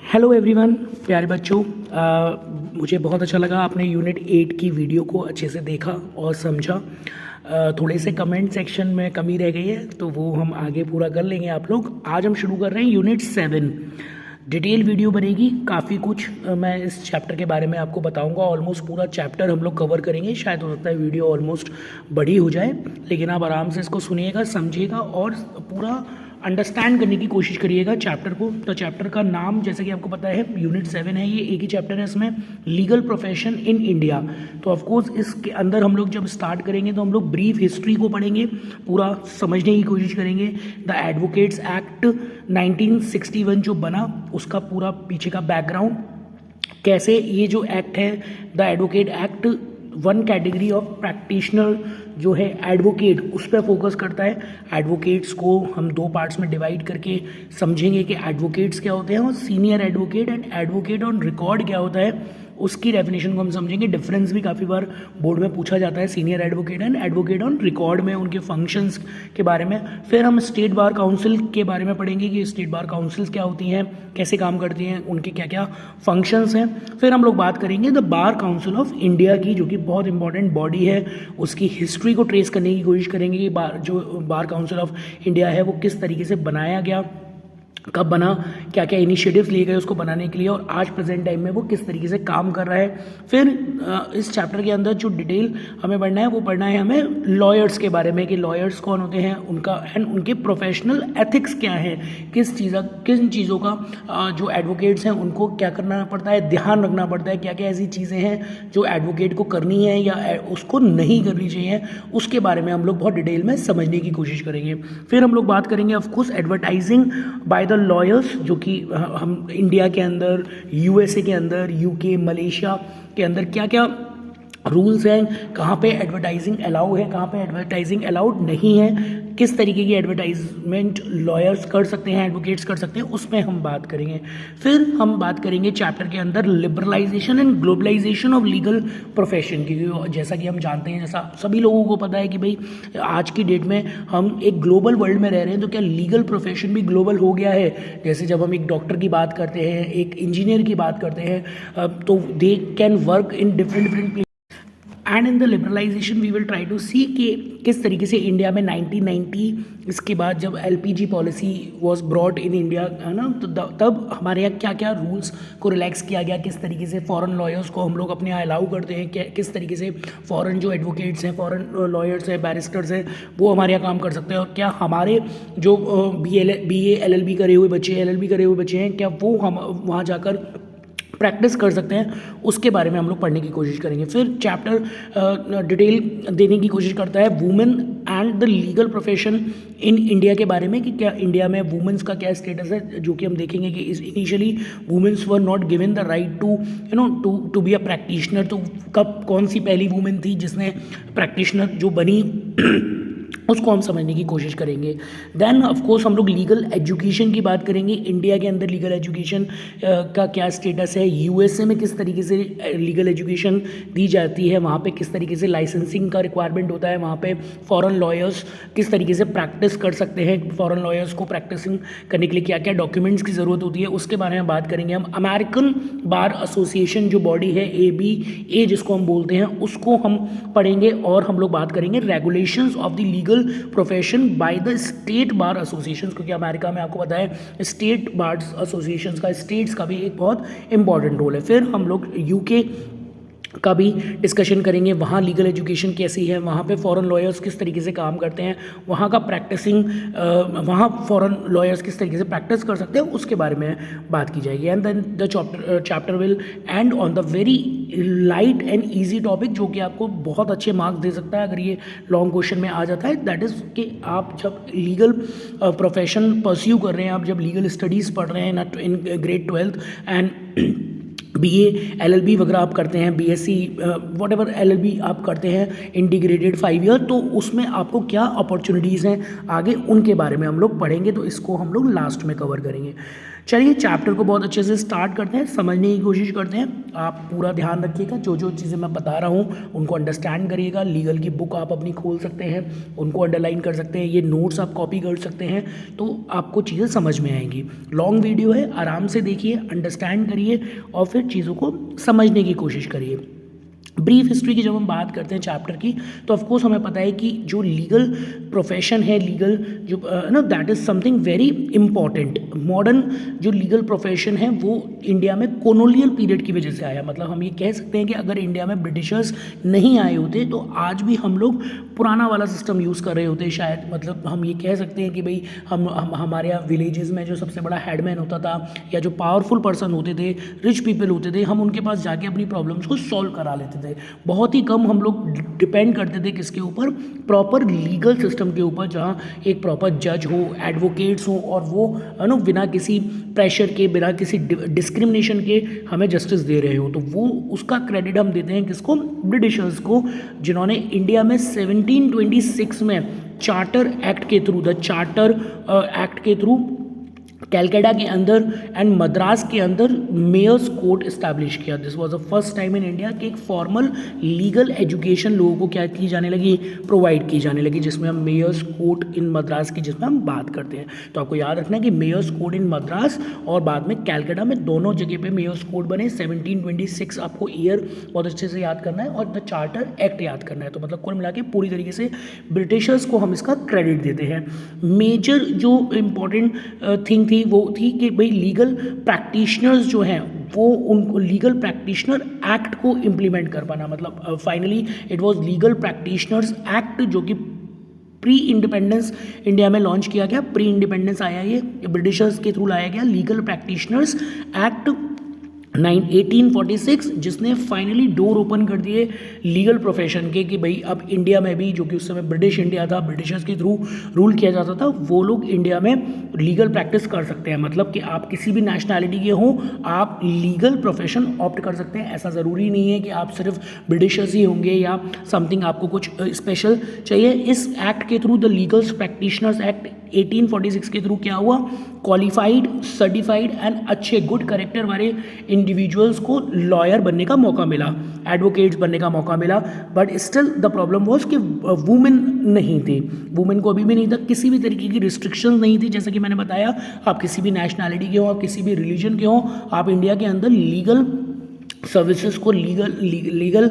Hello everyone, प्यारे बच्चों। मुझे बहुत अच्छा लगा आपने यूनिट 8 की वीडियो को अच्छे से देखा और समझा। थोड़े से कमेंट सेक्शन में कमी रह गई है तो वो हम आगे पूरा कर लेंगे आप लोग। आज हम शुरू कर रहे हैं यूनिट 7। डिटेल वीडियो बनेगी, काफ़ी कुछ मैं इस चैप्टर के बारे में आपको बताऊंगा। ऑलमोस्ट पूरा चैप्टर हम लोग कवर करेंगे। शायद हो सकता है वीडियो ऑलमोस्ट बड़ी हो जाए, लेकिन आप आराम से इसको सुनिएगा, समझिएगा और पूरा अंडरस्टैंड करने की कोशिश करिएगा चैप्टर को। तो चैप्टर का नाम जैसे कि आपको पता है यूनिट 7 है, ये एक ही चैप्टर है इसमें, लीगल प्रोफेशन इन इंडिया। तो ऑफकोर्स इसके अंदर हम लोग जब स्टार्ट करेंगे तो हम लोग ब्रीफ हिस्ट्री को पढ़ेंगे, पूरा समझने की कोशिश करेंगे। द एडवोकेट्स एक्ट 1961 जो बना उसका पूरा पीछे का बैकग्राउंड, कैसे ये जो एक्ट है the advocate act one category of practitioner जो है एडवोकेट, उस पर फोकस करता है। एडवोकेट्स को हम दो पार्ट्स में डिवाइड करके समझेंगे कि एडवोकेट्स क्या होते हैं और senior advocate and advocate on record क्या होता है, उसकी डेफिनेशन को हम समझेंगे। डिफरेंस भी काफ़ी बार बोर्ड में पूछा जाता है senior advocate and advocate on record में, उनके फंक्शंस के बारे में। फिर हम स्टेट बार काउंसिल के बारे में पढ़ेंगे कि स्टेट बार काउंसिल्स क्या होती हैं, कैसे काम करती हैं, उनके क्या क्या फंक्शंस हैं। फिर हम लोग बात करेंगे the bar council of India की, जो कि बहुत इंपॉर्टेंट बॉडी है, उसकी हिस्ट्री को ट्रेस करने की कोशिश करेंगे कि जो बार काउंसिल ऑफ इंडिया है वो किस तरीके से बनाया गया, कब बना, क्या क्या इनिशिएटिव्स लिए गए उसको बनाने के लिए, और आज प्रेजेंट टाइम में वो किस तरीके से काम कर रहा है। फिर इस चैप्टर के अंदर जो डिटेल हमें पढ़ना है वो पढ़ना है हमें लॉयर्स के बारे में, कि लॉयर्स कौन होते हैं, उनका एंड उनके प्रोफेशनल एथिक्स क्या है, किन चीज़ों का जो एडवोकेट्स हैं उनको क्या करना पड़ता है, ध्यान रखना पड़ता है, क्या क्या ऐसी चीज़ें हैं जो एडवोकेट को करनी है या उसको नहीं करनी चाहिए, उसके बारे में हम लोग बहुत डिटेल में समझने की कोशिश करेंगे। फिर हम लोग बात करेंगे of course advertising by the lawyers, जो कि हम इंडिया के अंदर, यूएसए के अंदर, यूके, मलेशिया के अंदर क्या क्या रूल्स हैं, कहाँ पे एडवर्टाइजिंग अलाउ है, कहाँ पे एडवर्टाइजिंग अलाउड नहीं है, किस तरीके की एडवर्टाइजमेंट लॉयर्स कर सकते हैं, एडवोकेट्स कर सकते हैं, उसमें हम बात करेंगे। फिर हम बात करेंगे चैप्टर के अंदर liberalisation and globalisation of legal profession की। जैसा कि हम जानते हैं, जैसा सभी लोगों को पता है कि भाई आज की डेट में हम एक ग्लोबल वर्ल्ड में रह रहे हैं, तो क्या लीगल प्रोफेशन भी ग्लोबल हो गया है। जैसे जब हम एक डॉक्टर की बात करते हैं, एक इंजीनियर की बात करते हैं, तो they can work in different and in the liberalisation we will try to see कि किस तरीके से इंडिया में 1990 इसके बाद जब LPG policy was brought in India, है ना, तो तब हमारे यहाँ क्या क्या रूल्स को रिलैक्स किया गया, किस तरीके से फॉरेन लॉयर्स को हम लोग अपने यहाँ अलाउ करते हैं, किस तरीके से फॉरेन जो एडवोकेट्स हैं, फॉरेन लॉयर्स हैं, बैरिस्टर्स हैं, वो हमारे यहाँ काम कर सकते हैं, और क्या हमारे जो BA LLB करे हुए बच्चे, LLB करे हुए बच्चे हैं, क्या वो हम वहाँ जाकर प्रैक्टिस कर सकते हैं, उसके बारे में हम लोग पढ़ने की कोशिश करेंगे। फिर चैप्टर डिटेल देने की कोशिश करता है women and the legal profession in India के बारे में, कि क्या इंडिया में वुमेन्स का क्या स्टेटस है, जो कि हम देखेंगे कि initially women's were not given the right to be a practitioner. तो कब कौन सी पहली वुमेन थी जिसने प्रैक्टिशनर जो बनी उसको हम समझने की कोशिश करेंगे। देन ऑफकोर्स हम लोग लीगल एजुकेशन की बात करेंगे, इंडिया के अंदर लीगल एजुकेशन का क्या स्टेटस है, यूएसए में किस तरीके से लीगल एजुकेशन दी जाती है, वहाँ पे किस तरीके से लाइसेंसिंग का रिक्वायरमेंट होता है, वहाँ पे फॉरेन लॉयर्स किस तरीके से प्रैक्टिस कर सकते हैं, फॉरेन लॉयर्स को प्रैक्टिसिंग करने के लिए क्या क्या डॉक्यूमेंट्स की ज़रूरत होती है, उसके बारे में बात करेंगे हम। अमेरिकन बार एसोसिएशन जो बॉडी है, ABA जिसको हम बोलते हैं, उसको हम पढ़ेंगे, और हम लोग बात करेंगे regulations of the legal profession bye the state bar association, क्योंकि अमेरिका में आपको पता है स्टेट बार एसोसिएशन का, स्टेट्स का भी एक बहुत इंपॉर्टेंट रोल है। फिर हम लोग यूके का भी डिस्कशन करेंगे, वहाँ लीगल एजुकेशन कैसी है, वहाँ पे फॉरेन लॉयर्स किस तरीके से काम करते हैं, वहाँ का प्रैक्टिसिंग, वहाँ फॉरेन लॉयर्स किस तरीके से प्रैक्टिस कर सकते हैं, उसके बारे में बात की जाएगी। And then the chapter will end on the very light and easy topic, जो कि आपको बहुत अच्छे मार्क्स दे सकता है अगर ये लॉन्ग क्वेश्चन में आ जाता है। दैट इज़ कि आप जब लीगल प्रोफेशन परस्यू कर रहे हैं, आप जब लीगल स्टडीज़ पढ़ रहे हैं in grade 12 and BA LLB वगैरह आप करते हैं, BSc वट एवर LLB आप करते हैं इंटीग्रेटेड 5 ईयर, तो उसमें आपको क्या अपॉर्चुनिटीज़ हैं आगे, उनके बारे में हम लोग पढ़ेंगे। तो इसको हम लोग लास्ट में कवर करेंगे। चलिए चैप्टर को बहुत अच्छे से स्टार्ट करते हैं, समझने की कोशिश करते हैं। आप पूरा ध्यान रखिएगा, जो जो चीज़ें मैं बता रहा हूँ उनको अंडरस्टैंड करिएगा। लीगल की बुक आप अपनी खोल सकते हैं, उनको अंडरलाइन कर सकते हैं, ये नोट्स आप कॉपी कर सकते हैं, तो आपको चीज़ें समझ में आएंगी। लॉन्ग वीडियो है, आराम से देखिए, अंडरस्टैंड करिए और फिर चीज़ों को समझने की कोशिश करिए। ब्रीफ हिस्ट्री की जब हम बात करते हैं चैप्टर की, तो ऑफकोर्स हमें पता है कि जो लीगल प्रोफेशन है, लीगल जो that is something very important. Modern जो लीगल प्रोफेशन है वो इंडिया में कॉलोनियल पीरियड की वजह से आया। मतलब हम ये कह सकते हैं कि अगर इंडिया में ब्रिटिशर्स नहीं आए होते तो आज भी हम लोग पुराना वाला सिस्टम यूज़ कर रहे होते शायद। मतलब हम ये कह सकते हैं कि भाई हम हमारे यहाँ विलेजेस में जो सबसे बड़ा हेडमैन होता था या जो पावरफुल पर्सन होते थे, रिच पीपल होते थे, हम उनके पास जाके अपनी प्रॉब्लम्स को सॉल्व करा लेते थे। बहुत ही कम हम लोग डिपेंड करते थे किसके ऊपर, प्रॉपर लीगल सिस्टम के ऊपर, जहाँ एक प्रॉपर जज हो, एडवोकेट्स हो और वो बिना किसी प्रेशर के, बिना किसी डिस्क्रिमिनेशन के हमें जस्टिस दे रहे हो। तो वो उसका क्रेडिट हम देते हैं किसको, ब्रिटिशर्स को, जिन्होंने इंडिया में 1726 में चार्टर एक्ट के थ्रू, द चार्टर एक्ट के थ्रू कैलकाटा के अंदर एंड मद्रास के अंदर मेयर्स कोर्ट इस्टेब्लिश किया। This was the first time in India कि एक फॉर्मल लीगल एजुकेशन लोगों को क्या की जाने लगी, प्रोवाइड की जाने लगी, जिसमें हम मेयर्स कोर्ट इन मद्रास की जिसमें हम बात करते हैं। तो आपको याद रखना है कि मेयर्स कोर्ट इन मद्रास और बाद में कैलकाटा में दोनों जगह पे मेयर्स कोर्ट बने। 1726 आपको ईयर बहुत अच्छे से याद करना है और द चार्टर एक्ट याद करना है। तो मतलब कुल मिला के पूरी तरीके से ब्रिटिशर्स को हम इसका क्रेडिट देते हैं। मेजर जो इम्पोर्टेंट थिंग थी वो थी कि भाई लीगल प्रैक्टिशनर्स जो हैं वो उनको लीगल प्रैक्टिशनर एक्ट को इम्प्लीमेंट कर पाना। मतलब finally it was legal practitioners act, जो कि प्री इंडिपेंडेंस इंडिया में लॉन्च किया गया। प्री इंडिपेंडेंस आया ये ब्रिटिशर्स के थ्रू लाया गया लीगल प्रैक्टिशनर्स एक्ट 1846, जिसने फाइनली डोर ओपन कर दिए लीगल प्रोफेशन के कि भाई अब इंडिया में भी, जो कि उस समय ब्रिटिश इंडिया था, ब्रिटिशर्स के थ्रू रूल किया जाता था, वो लोग इंडिया में लीगल प्रैक्टिस कर सकते हैं। मतलब कि आप किसी भी नेशनैलिटी के हों, आप लीगल प्रोफेशन ऑप्ट कर सकते हैं। ऐसा ज़रूरी नहीं है कि आप सिर्फ ब्रिटिशर्स ही होंगे या समथिंग आपको कुछ स्पेशल चाहिए। इस एक्ट के through, the legal practitioners act 1846 के थ्रू क्या हुआ, क्वालिफाइड, सर्टिफाइड एंड अच्छे गुड कैरेक्टर वाले इंडिविजुअल्स को लॉयर बनने का मौका मिला, एडवोकेट्स बनने का मौका मिला। But still the problem was कि वुमेन नहीं थी, वुमेन को अभी भी नहीं था, किसी भी तरीके की रिस्ट्रिक्शन नहीं थी। जैसे कि मैंने बताया, आप किसी भी नेशनैलिटी के हो, आप किसी भी रिलीजन के हो, आप इंडिया के अंदर लीगल सर्विसेज को, लीगल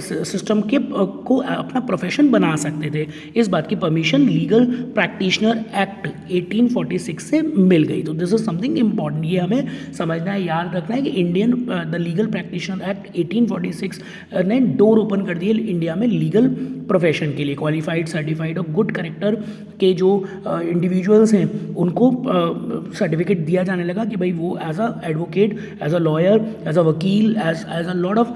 सिस्टम के को अपना प्रोफेशन बना सकते थे। इस बात की परमिशन लीगल प्रैक्टिशनर एक्ट 1846 से मिल गई। तो दिस इज समथिंग इम्पॉर्टेंट, ये हमें समझना है, याद रखना है कि Indian the legal practitioner act 1846 ने डोर ओपन कर दिए इंडिया में लीगल प्रोफेशन के लिए। क्वालिफाइड, सर्टिफाइड और गुड कैरेक्टर के जो इंडिविजुअल्स हैं उनको सर्टिफिकेट दिया जाने लगा कि भाई वो as a advocate, as a lawyer, as a vakil, as a lot of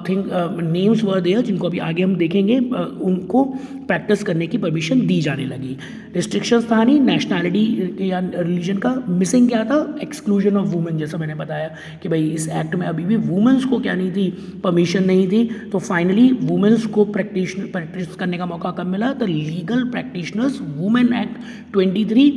thing names were there, जिनको अभी आगे हम देखेंगे, उनको प्रैक्टिस करने की परमिशन दी जाने लगी। रिस्ट्रिक्शंस था नहीं, नेशनैलिटी या रिलीजन का मिसिंग क्या था, एक्सक्लूजन ऑफ वुमेन। जैसा मैंने बताया कि भाई इस एक्ट में अभी भी वुमेन्स को क्या नहीं थी, परमिशन नहीं थी। तो फाइनली वुमेन्स को प्रैक्टिस करने का मौका कब मिला, the legal practitioners women act 23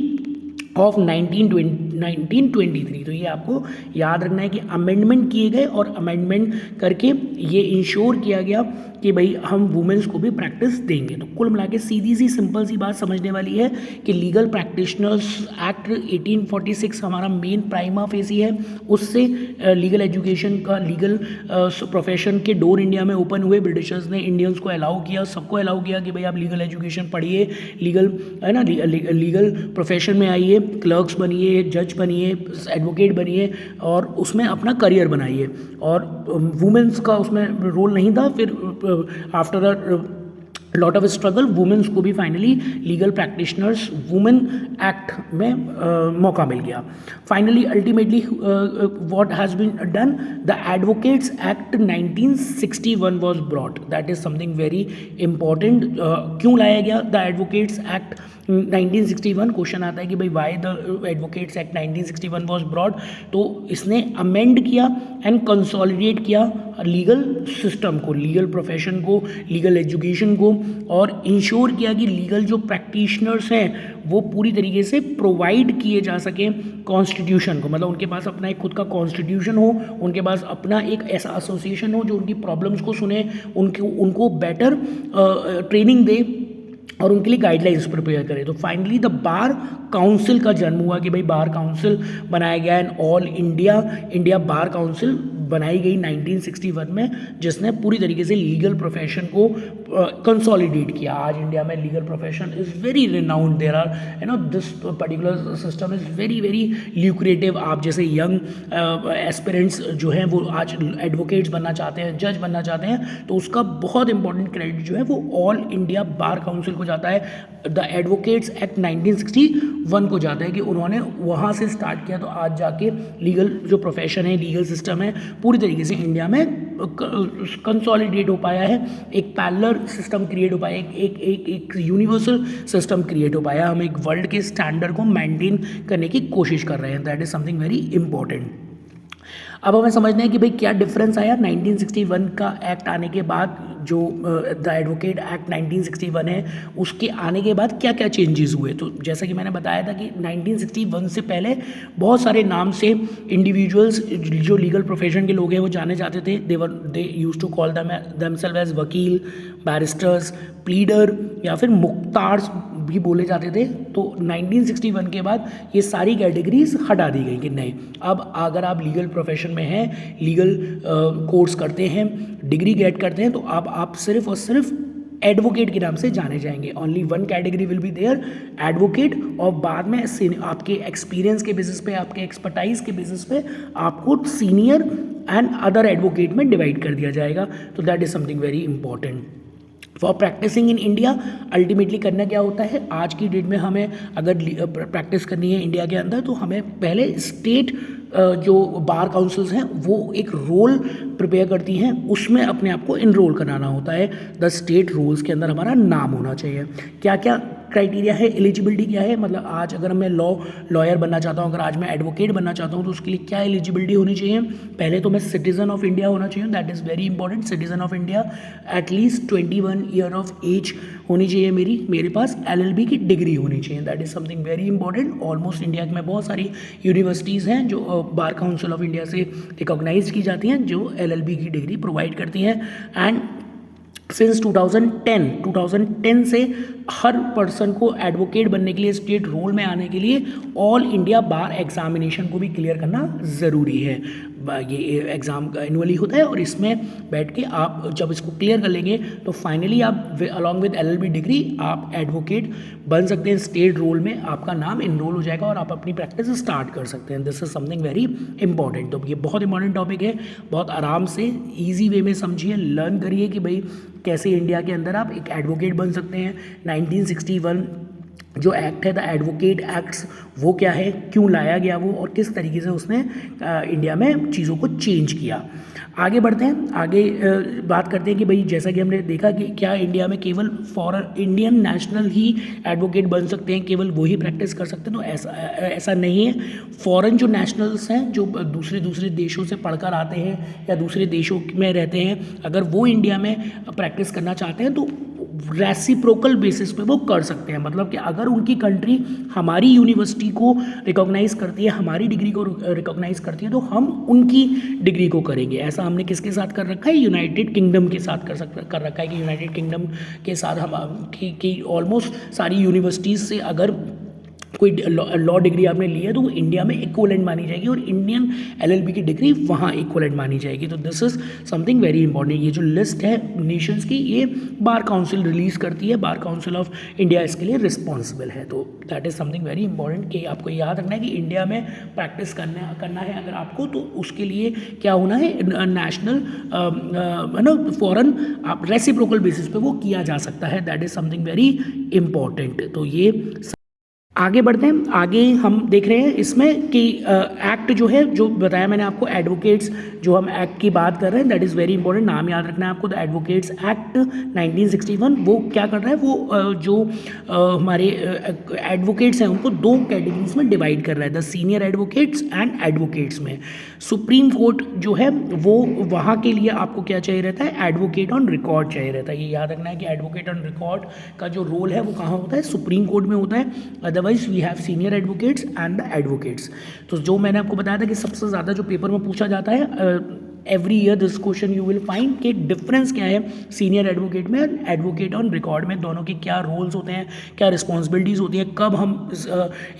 of 1923। तो ये आपको याद रखना है कि अमेंडमेंट किए गए और अमेंडमेंट करके ये इंश्योर किया गया कि भाई हम वुमेन्स को भी प्रैक्टिस देंगे। तो कुल मिला के सीधी सी सिंपल सी बात समझने वाली है कि लीगल प्रैक्टिशनर्स एक्ट 1846 हमारा मेन प्राइमा फेसी है। उससे लीगल एजुकेशन का, लीगल प्रोफेशन के डोर इंडिया में ओपन हुए। ब्रिटिशर्स ने इंडियंस को अलाउ किया, सबको अलाउ किया कि भाई आप लीगल एजुकेशन पढ़िए, लीगल है ना, लीगल प्रोफेशन में आइए, क्लर्क्स बनिए, जज बनिए, एडवोकेट बनिए और उसमें अपना करियर बनाइए। और वुमेन्स का उसमें रोल नहीं था। फिर after a lot of struggle women's को भी finally legal practitioners women act में मौका मिल गया। Finally ultimately what has been done, the advocates act 1961 was brought. That is something very important. क्यों लाया गया द एडवोकेट्स एक्ट 1961 क्वेश्चन आता है कि भाई why the advocates act 1961 was broad, तो इसने अमेंड किया एंड कंसोलिडेट किया लीगल सिस्टम को, लीगल प्रोफेशन को, लीगल एजुकेशन को, और इंश्योर किया कि लीगल जो प्रैक्टिशनर्स हैं वो पूरी तरीके से प्रोवाइड किए जा सकें कॉन्स्टिट्यूशन को, मतलब उनके पास अपना एक खुद का कॉन्स्टिट्यूशन हो, उनके पास अपना एक ऐसा एसोसिएशन हो जो उनकी प्रॉब्लम्स को सुने, उनको बेटर ट्रेनिंग दे और उनके लिए गाइडलाइंस प्रिपेयर करें। तो फाइनली द बार काउंसिल का जन्म हुआ कि भाई बार काउंसिल बनाया गया and all India bar council बनाई गई 1961 में, जिसने पूरी तरीके से लीगल प्रोफेशन को कंसोलिडेट किया। आज इंडिया में legal profession is very renowned, there are this particular system is very very lucrative. आप जैसे यंग एस्पिरेंट्स जो हैं वो आज एडवोकेट्स बनना चाहते हैं, जज बनना चाहते हैं, तो उसका बहुत इंपॉर्टेंट क्रेडिट जो है वो ऑल इंडिया बार काउंसिल को जाता है। द एडवोकेट्स एक्ट 1961 को जाता है कि उन्होंने वहाँ से स्टार्ट किया, तो आज जाके लीगल जो प्रोफेशन है, लीगल सिस्टम है, पूरी तरीके से इंडिया में कंसोलिडेट हो पाया है, एक पैरेलल सिस्टम क्रिएट हो पाया, एक यूनिवर्सल सिस्टम क्रिएट हो पाया। हम एक वर्ल्ड के स्टैंडर्ड को मेंटेन करने की कोशिश कर रहे हैं। That is something very important. अब हमें समझना है कि भाई क्या डिफरेंस आया 1961 का एक्ट आने के बाद, जो द एडवोकेट एक्ट 1961 है उसके आने के बाद क्या क्या चेंजेस हुए। तो जैसा कि मैंने बताया था कि 1961 से पहले बहुत सारे नाम से इंडिविजुअल्स जो लीगल प्रोफेशन के लोग हैं वो जाने जाते थे। They used to call themselves as vakil, barristers, pleader या फिर मुख्तार्स भी बोले जाते थे। तो 1961 के बाद ये सारी कैटेगरीज हटा दी गई कि नहीं, अब अगर आप लीगल प्रोफेशन में हैं, लीगल कोर्स करते हैं, डिग्री गेट करते हैं, तो आप सिर्फ और सिर्फ एडवोकेट के नाम से जाने जाएंगे। Only one category will be there, advocate, और बाद में आपके एक्सपीरियंस के बेसिस पे, आपके एक्सपर्टाइज के बेसिस पे आपको सीनियर एंड अदर एडवोकेट में डिवाइड कर दिया जाएगा। तो that is something very important. For practising in India ultimately करना क्या होता है, आज की डेट में हमें अगर प्रैक्टिस करनी है इंडिया के अंदर, तो हमें पहले स्टेट जो बार काउंसिल्स हैं वो एक रोल प्रिपेयर करती हैं, उसमें अपने आप को इनरोल कराना होता है। द स्टेट रूल्स के अंदर हमारा नाम होना चाहिए। क्या क्या क्राइटेरिया है, एलिजिबिलिटी क्या है, मतलब आज अगर मैं लॉयर बनना चाहता हूँ, अगर आज मैं एडवोकेट बनना चाहता हूँ, तो उसके लिए क्या एलिजिबिलिटी होनी चाहिए। पहले तो मैं सिटीजन ऑफ इंडिया होना चाहिए, that is very important. Citizen of India, at least 21 year of age होनी चाहिए मेरे पास LLB की डिग्री होनी चाहिए, that is something very important. Almost India में बहुत सारी यूनिवर्सिटीज़ हैं जो बार काउंसिल ऑफ इंडिया से रिकॉग्नाइज की जाती हैं, जो LLB की डिग्री प्रोवाइड करती हैं। एंड सिंस 2010 से हर पर्सन को एडवोकेट बनने के लिए, स्टेट रोल में आने के लिए ऑल इंडिया बार एग्जामिनेशन को भी क्लियर करना ज़रूरी है। ये एग्ज़ाम एनुअली होता है और इसमें बैठ के आप जब इसको क्लियर कर लेंगे तो फाइनली आप अलॉन्ग विद LLB डिग्री आप एडवोकेट बन सकते हैं। स्टेट रोल में आपका नाम इनरोल हो जाएगा और आप अपनी प्रैक्टिस स्टार्ट कर सकते हैं। This is something very important. तो ये बहुत इंपॉर्टेंट टॉपिक है, बहुत आराम से ईजी वे में समझिए, लर्न करिए कि भाई कैसे इंडिया के अंदर आप एक एडवोकेट बन सकते हैं। 1961 जो एक्ट है, द एडवोकेट एक्ट्स, वो क्या है, क्यों लाया गया वो, और किस तरीके से उसने इंडिया में चीज़ों को चेंज किया। आगे बढ़ते हैं, आगे बात करते हैं कि भाई जैसा कि हमने देखा कि क्या इंडिया में केवल फॉरेन इंडियन नेशनल ही एडवोकेट बन सकते हैं, केवल वही प्रैक्टिस कर सकते हैं, तो ऐसा नहीं है। फॉरेन जो नेशनल्स हैं, जो दूसरे देशों से पढ़कर आते हैं या दूसरे देशों में रहते हैं, अगर वो इंडिया में प्रैक्टिस करना चाहते हैं तो रेसिप्रोकल बेसिस पे वो कर सकते हैं। मतलब कि अगर उनकी कंट्री हमारी यूनिवर्सिटी को रिकॉग्नाइज़ करती है, हमारी डिग्री को रिकॉग्नाइज़ करती है, तो हम उनकी डिग्री को करेंगे। ऐसा हमने किसके साथ कर रखा है, यूनाइटेड किंगडम के साथ कर रखा है कि यूनाइटेड किंगडम के साथ हम कि ऑलमोस्ट सारी यूनिवर्सिटीज़ से अगर कोई लॉ डिग्री आपने ली है तो वो इंडिया में इक्वलेंट मानी जाएगी और इंडियन LLB की डिग्री वहाँ इक्वलेंट मानी जाएगी। तो this is something very important. ये जो लिस्ट है नेशंस की, ये बार काउंसिल रिलीज़ करती है, बार काउंसिल ऑफ इंडिया इसके लिए रिस्पॉन्सिबल है। तो that is something very important कि आपको याद रखना है कि इंडिया में प्रैक्टिस करना है अगर आपको, तो उसके लिए क्या होना है, नेशनल फॉरेन आप रेसिप्रोकल बेसिस पे वो किया जा सकता है। That is something very important. तो ये आगे बढ़ते हैं। आगे हम देख रहे हैं इसमें कि एक्ट जो है, जो बताया मैंने आपको एडवोकेट्स, जो हम एक्ट की बात कर रहे हैं, दैट इज़ वेरी इंपॉर्टेंट, नाम याद रखना है आपको। द एडवोकेट्स एक्ट 1961 वो क्या कर रहा है, वो जो हमारे एडवोकेट्स हैं उनको दो कैटेगरीज में डिवाइड कर रहा है, the senior advocates and advocates में। सुप्रीम कोर्ट जो है वो वहाँ के लिए आपको क्या चाहिए रहता है, एडवोकेट ऑन रिकॉर्ड चाहिए रहता है। ये याद रखना है कि एडवोकेट ऑन रिकॉर्ड का जो रोल है वो कहाँ होता है, सुप्रीम कोर्ट में होता है। Otherwise we have senior advocates and the advocates. तो जो मैंने आपको बताया था कि सबसे ज़्यादा जो पेपर में पूछा जाता है every year this question you will find कि डिफरेंस क्या है सीनियर एडवोकेट में एडवोकेट ऑन रिकॉर्ड में, दोनों के क्या रोल्स होते हैं, क्या रिस्पॉन्सिबिलिटीज़ होती हैं, कब हम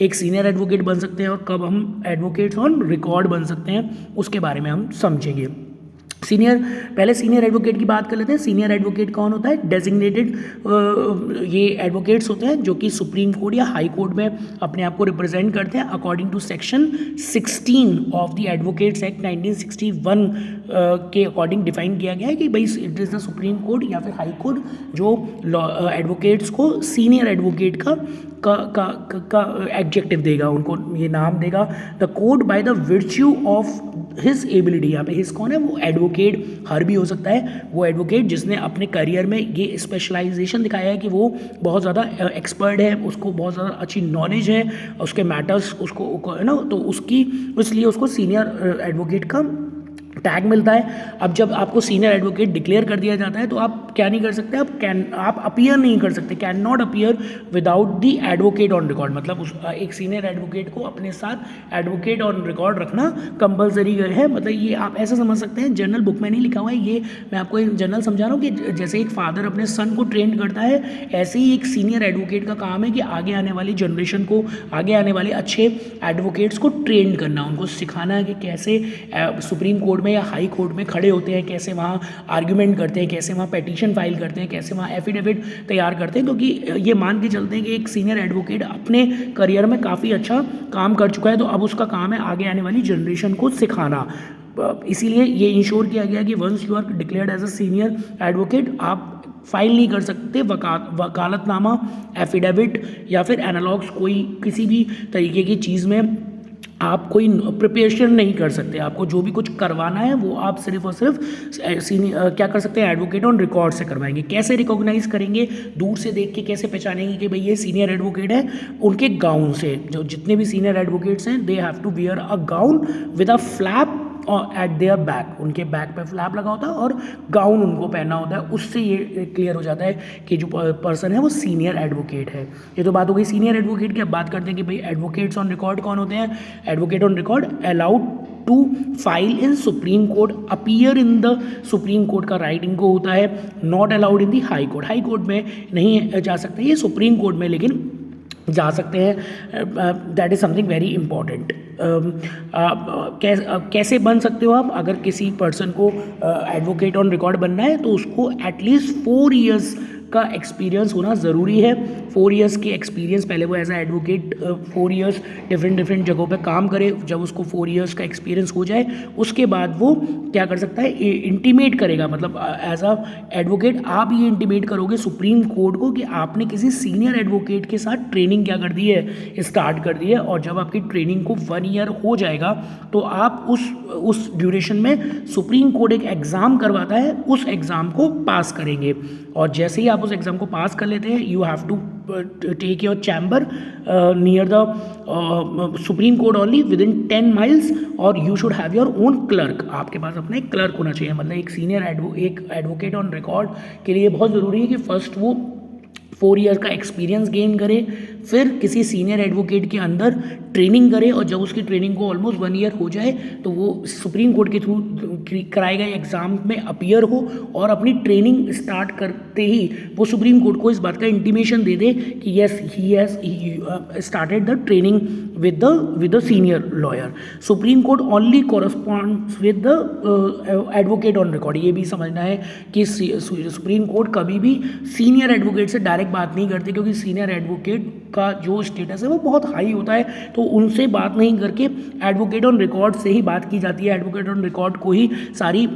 एक सीनियर एडवोकेट बन सकते हैं और कब हम एडवोकेट्स ऑन रिकॉर्ड बन सकते हैं, उसके बारे में हम समझेंगे। पहले सीनियर एडवोकेट की बात कर लेते हैं। सीनियर एडवोकेट कौन होता है, डेजिग्नेटेड ये एडवोकेट्स होते हैं जो कि सुप्रीम कोर्ट या हाई कोर्ट में अपने आप को रिप्रेजेंट करते हैं according to section 16 of the advocates act 1961 के अकॉर्डिंग डिफाइन किया गया है कि भाई it is the supreme court या फिर हाई कोर्ट जो एडवोकेट्स को सीनियर एडवोकेट का एडजेक्टिव देगा, उनको ये नाम देगा। The court by the virtue of his ability, यहाँ पे हिज कौन है, वो एडवोकेट हर भी हो सकता है, वो एडवोकेट जिसने अपने करियर में ये स्पेशलाइजेशन दिखाया है कि वो बहुत ज़्यादा एक्सपर्ट है, उसको बहुत ज़्यादा अच्छी नॉलेज है, उसके मैटर्स उसको है ना, तो उसकी इसलिए उसको सीनियर एडवोकेट का टैग मिलता है। अब जब आपको सीनियर एडवोकेट डिक्लेयर कर दिया जाता है तो आप क्या नहीं कर सकते, आप अपीयर नहीं कर सकते, can not appear without the advocate on record. मतलब एक सीनियर एडवोकेट को अपने साथ एडवोकेट ऑन रिकॉर्ड रखना कंपलसरी है। मतलब ये आप ऐसा समझ सकते हैं, जनरल बुक में नहीं लिखा हुआ है, ये मैं आपको जनरल समझा रहा हूँ कि जैसे एक फादर अपने सन को ट्रेन करता है, ऐसे ही एक सीनियर एडवोकेट का काम है कि आगे आने वाली जनरेशन को, आगे आने वाले अच्छे एडवोकेट्स को ट्रेन करना, उनको सिखाना है कि कैसे सुप्रीम कोर्ट में या हाई कोर्ट में खड़े होते हैं, कैसे वहाँ आर्ग्यूमेंट करते हैं, कैसे वहाँ पेटिशन फाइल करते हैं, कैसे वहाँ एफिडेविट तैयार करते हैं। क्योंकि ये मान के चलते हैं कि एक सीनियर एडवोकेट अपने करियर में काफ़ी अच्छा काम कर चुका है, तो अब उसका काम है आगे आने वाली जनरेशन को सिखाना। इसीलिए ये इंश्योर किया गया कि once you are declared as a senior advocate, आप फाइल नहीं कर सकते वकालतनामा, एफिडेविट या फिर एनालॉग्स, कोई किसी भी तरीके की चीज़ में आप कोई प्रिपरेशन नहीं कर सकते। आपको जो भी कुछ करवाना है वो आप सिर्फ और सिर्फ क्या कर सकते हैं, एडवोकेट ऑन रिकॉर्ड से करवाएंगे। कैसे रिकॉग्नाइज करेंगे, दूर से देख के कैसे पहचानेंगे कि भाई ये सीनियर एडवोकेट है, उनके गाउन से। जो जितने भी सीनियर एडवोकेट्स हैं they have to wear a gown with a flap at their back, उनके बैक पे फ्लैप लगा होता है और गाउन उनको पहनना होता है। उससे ये क्लियर हो जाता है कि जो पर्सन है वो सीनियर एडवोकेट है। ये तो बात हो गई सीनियर एडवोकेट की। अब बात करते हैं कि भाई एडवोकेट्स ऑन रिकॉर्ड कौन होते हैं। Advocate on record allowed to file in supreme court, appear in the supreme court का राइट इनको होता है, not allowed in the high court. High court में नहीं जा सकते ये, सुप्रीम कोर्ट में लेकिन जा सकते हैं। That is something very important. कैसे बन सकते हो आप, अगर किसी पर्सन को एडवोकेट ऑन रिकॉर्ड बनना है तो उसको एटलीस्ट 4 ईयर्स का एक्सपीरियंस होना ज़रूरी है। 4 ईयर्स के एक्सपीरियंस, पहले वो as a advocate 4 years different जगहों पे काम करे। जब उसको 4 ईयर्स का एक्सपीरियंस हो जाए उसके बाद वो क्या कर सकता है, इंटीमेट करेगा। मतलब एज अ एडवोकेट आप ये इंटीमेट करोगे सुप्रीम कोर्ट को कि आपने किसी सीनियर एडवोकेट के साथ ट्रेनिंग क्या कर दी है, स्टार्ट कर दी है। और जब आपकी ट्रेनिंग को 1 ईयर हो जाएगा तो आप उस ड्यूरेशन में सुप्रीम कोर्ट एक एग्ज़ाम करवाता है, उस एग्ज़ाम को पास करेंगे। और जैसे ही आप उस एग्ज़ाम को पास कर लेते हैं, you have to take your chamber near the supreme court only within 10 miles, और you should have your own clerk. आपके पास अपना एक क्लर्क होना चाहिए। मतलब एक सीनियर एडवोकेट ऑन रिकॉर्ड के लिए बहुत ज़रूरी है कि फर्स्ट वो 4 ईयर का एक्सपीरियंस गेन करे, फिर किसी सीनियर एडवोकेट के अंदर ट्रेनिंग करे, और जब उसकी ट्रेनिंग को ऑलमोस्ट 1 ईयर हो जाए तो वो सुप्रीम कोर्ट के थ्रू कराए गए एग्ज़ाम में अपीयर हो, और अपनी ट्रेनिंग स्टार्ट करते ही वो सुप्रीम कोर्ट को इस बात का इंटीमेशन दे दे कि yes he has started the training with the senior lawyer. Supreme court only corresponds with the advocate on record. ये भी समझना है कि सुप्रीम कोर्ट कभी भी सीनियर एडवोकेट से डायरेक्ट बात नहीं करती, क्योंकि सीनियर एडवोकेट का जो स्टेटस है वो बहुत हाई होता है, तो उनसे बात नहीं करके एडवोकेट ऑन रिकॉर्ड से ही बात की जाती है। एडवोकेट ऑन रिकॉर्ड को ही सारी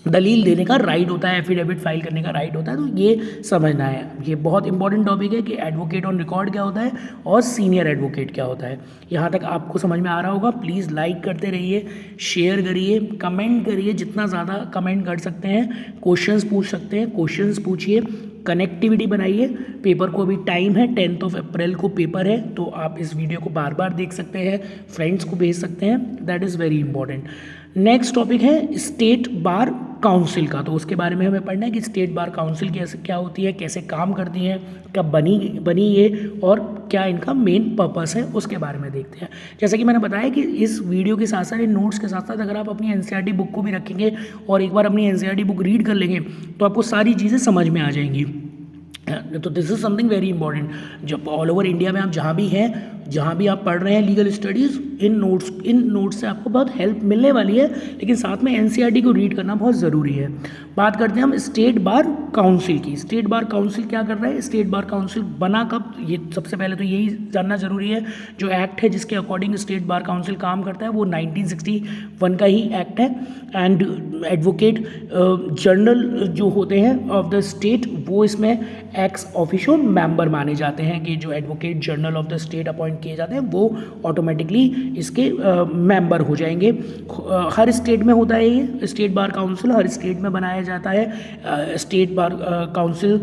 दलील देने का राइट होता है, एफिडेविट फाइल करने का राइट होता है। तो ये समझना है, ये बहुत इंपॉर्टेंट टॉपिक है कि एडवोकेट ऑन रिकॉर्ड क्या होता है और सीनियर एडवोकेट क्या होता है। यहाँ तक आपको समझ में आ रहा होगा। प्लीज़ लाइक करते रहिए, शेयर करिए, कमेंट करिए, जितना ज़्यादा कमेंट कर सकते हैं। क्वेश्चंस पूछ सकते हैं, क्वेश्चंस पूछिए, कनेक्टिविटी बनाइए। पेपर को अभी टाइम है, 10 अप्रैल को पेपर है, तो आप इस वीडियो को बार बार देख सकते हैं, फ्रेंड्स को भेज सकते हैं। That is very important. Next topic है स्टेट बार काउंसिल का, तो उसके बारे में हमें पढ़ना है कि स्टेट बार काउंसिल कैसे क्या होती है, कैसे काम करती है, कब बनी ये, और क्या इनका मेन पर्पस है, उसके बारे में देखते हैं। जैसा कि मैंने बताया कि इस वीडियो के साथ साथ, इन नोट्स के साथ साथ, अगर आप अपनी एनसीईआरटी बुक को भी रखेंगे और एक बार अपनी एनसीईआरटी बुक रीड कर लेंगे तो आपको सारी चीज़ें समझ में आ जाएंगी। तो this is something very important. जब ऑल ओवर इंडिया में आप जहाँ भी हैं, जहाँ भी आप पढ़ रहे हैं लीगल स्टडीज़, इन नोट्स से आपको बहुत हेल्प मिलने वाली है, लेकिन साथ में एनसीईआरटी को रीड करना बहुत ज़रूरी है। बात करते हैं हम स्टेट बार काउंसिल की। स्टेट बार काउंसिल क्या कर रहा है, स्टेट बार काउंसिल बना कब, ये सबसे पहले तो यही जानना ज़रूरी है। जो एक्ट है जिसके अकॉर्डिंग स्टेट बार काउंसिल काम करता है वो 1961 का ही एक्ट है। एंड एडवोकेट जनरल जो होते हैं ऑफ द स्टेट, वो इसमें एक्स ऑफिशियो मेंबर माने जाते हैं, कि जो advocate general of the state appoint किए जाते हैं वो ऑटोमेटिकली इसके मेंबर हो जाएंगे। हर स्टेट में होता है ये स्टेट बार काउंसिल, हर स्टेट में बनाया जाता है स्टेट बार काउंसिल।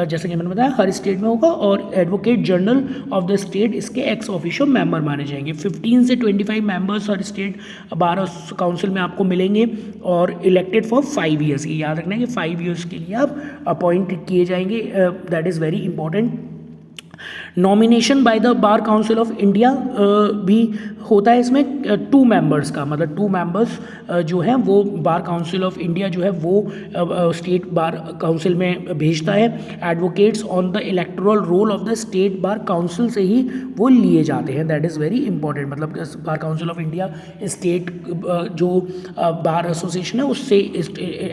जैसे कि मैंने बताया हर स्टेट में होगा, और advocate general of the state इसके एक्स ऑफिशियो मेंबर माने जाएंगे। 15 से 25 मेंबर्स हर स्टेट बार काउंसिल में आपको मिलेंगे, और इलेक्टेड फॉर 5 ईयर्स। ये याद रखना है कि 5 ईयर्स के लिए आप अपॉइंट किए जाएंगे। That is very important. Nomination by the bar council of India भी होता है इसमें 2 मेंबर्स का, मतलब 2 मेंबर्स जो हैं वो बार काउंसिल ऑफ इंडिया जो है वो स्टेट बार काउंसिल में भेजता है। Advocates on the electoral roll of the state bar council से ही वो लिए जाते हैं। That is very important. मतलब bar council of India state जो बार एसोसिएशन है उससे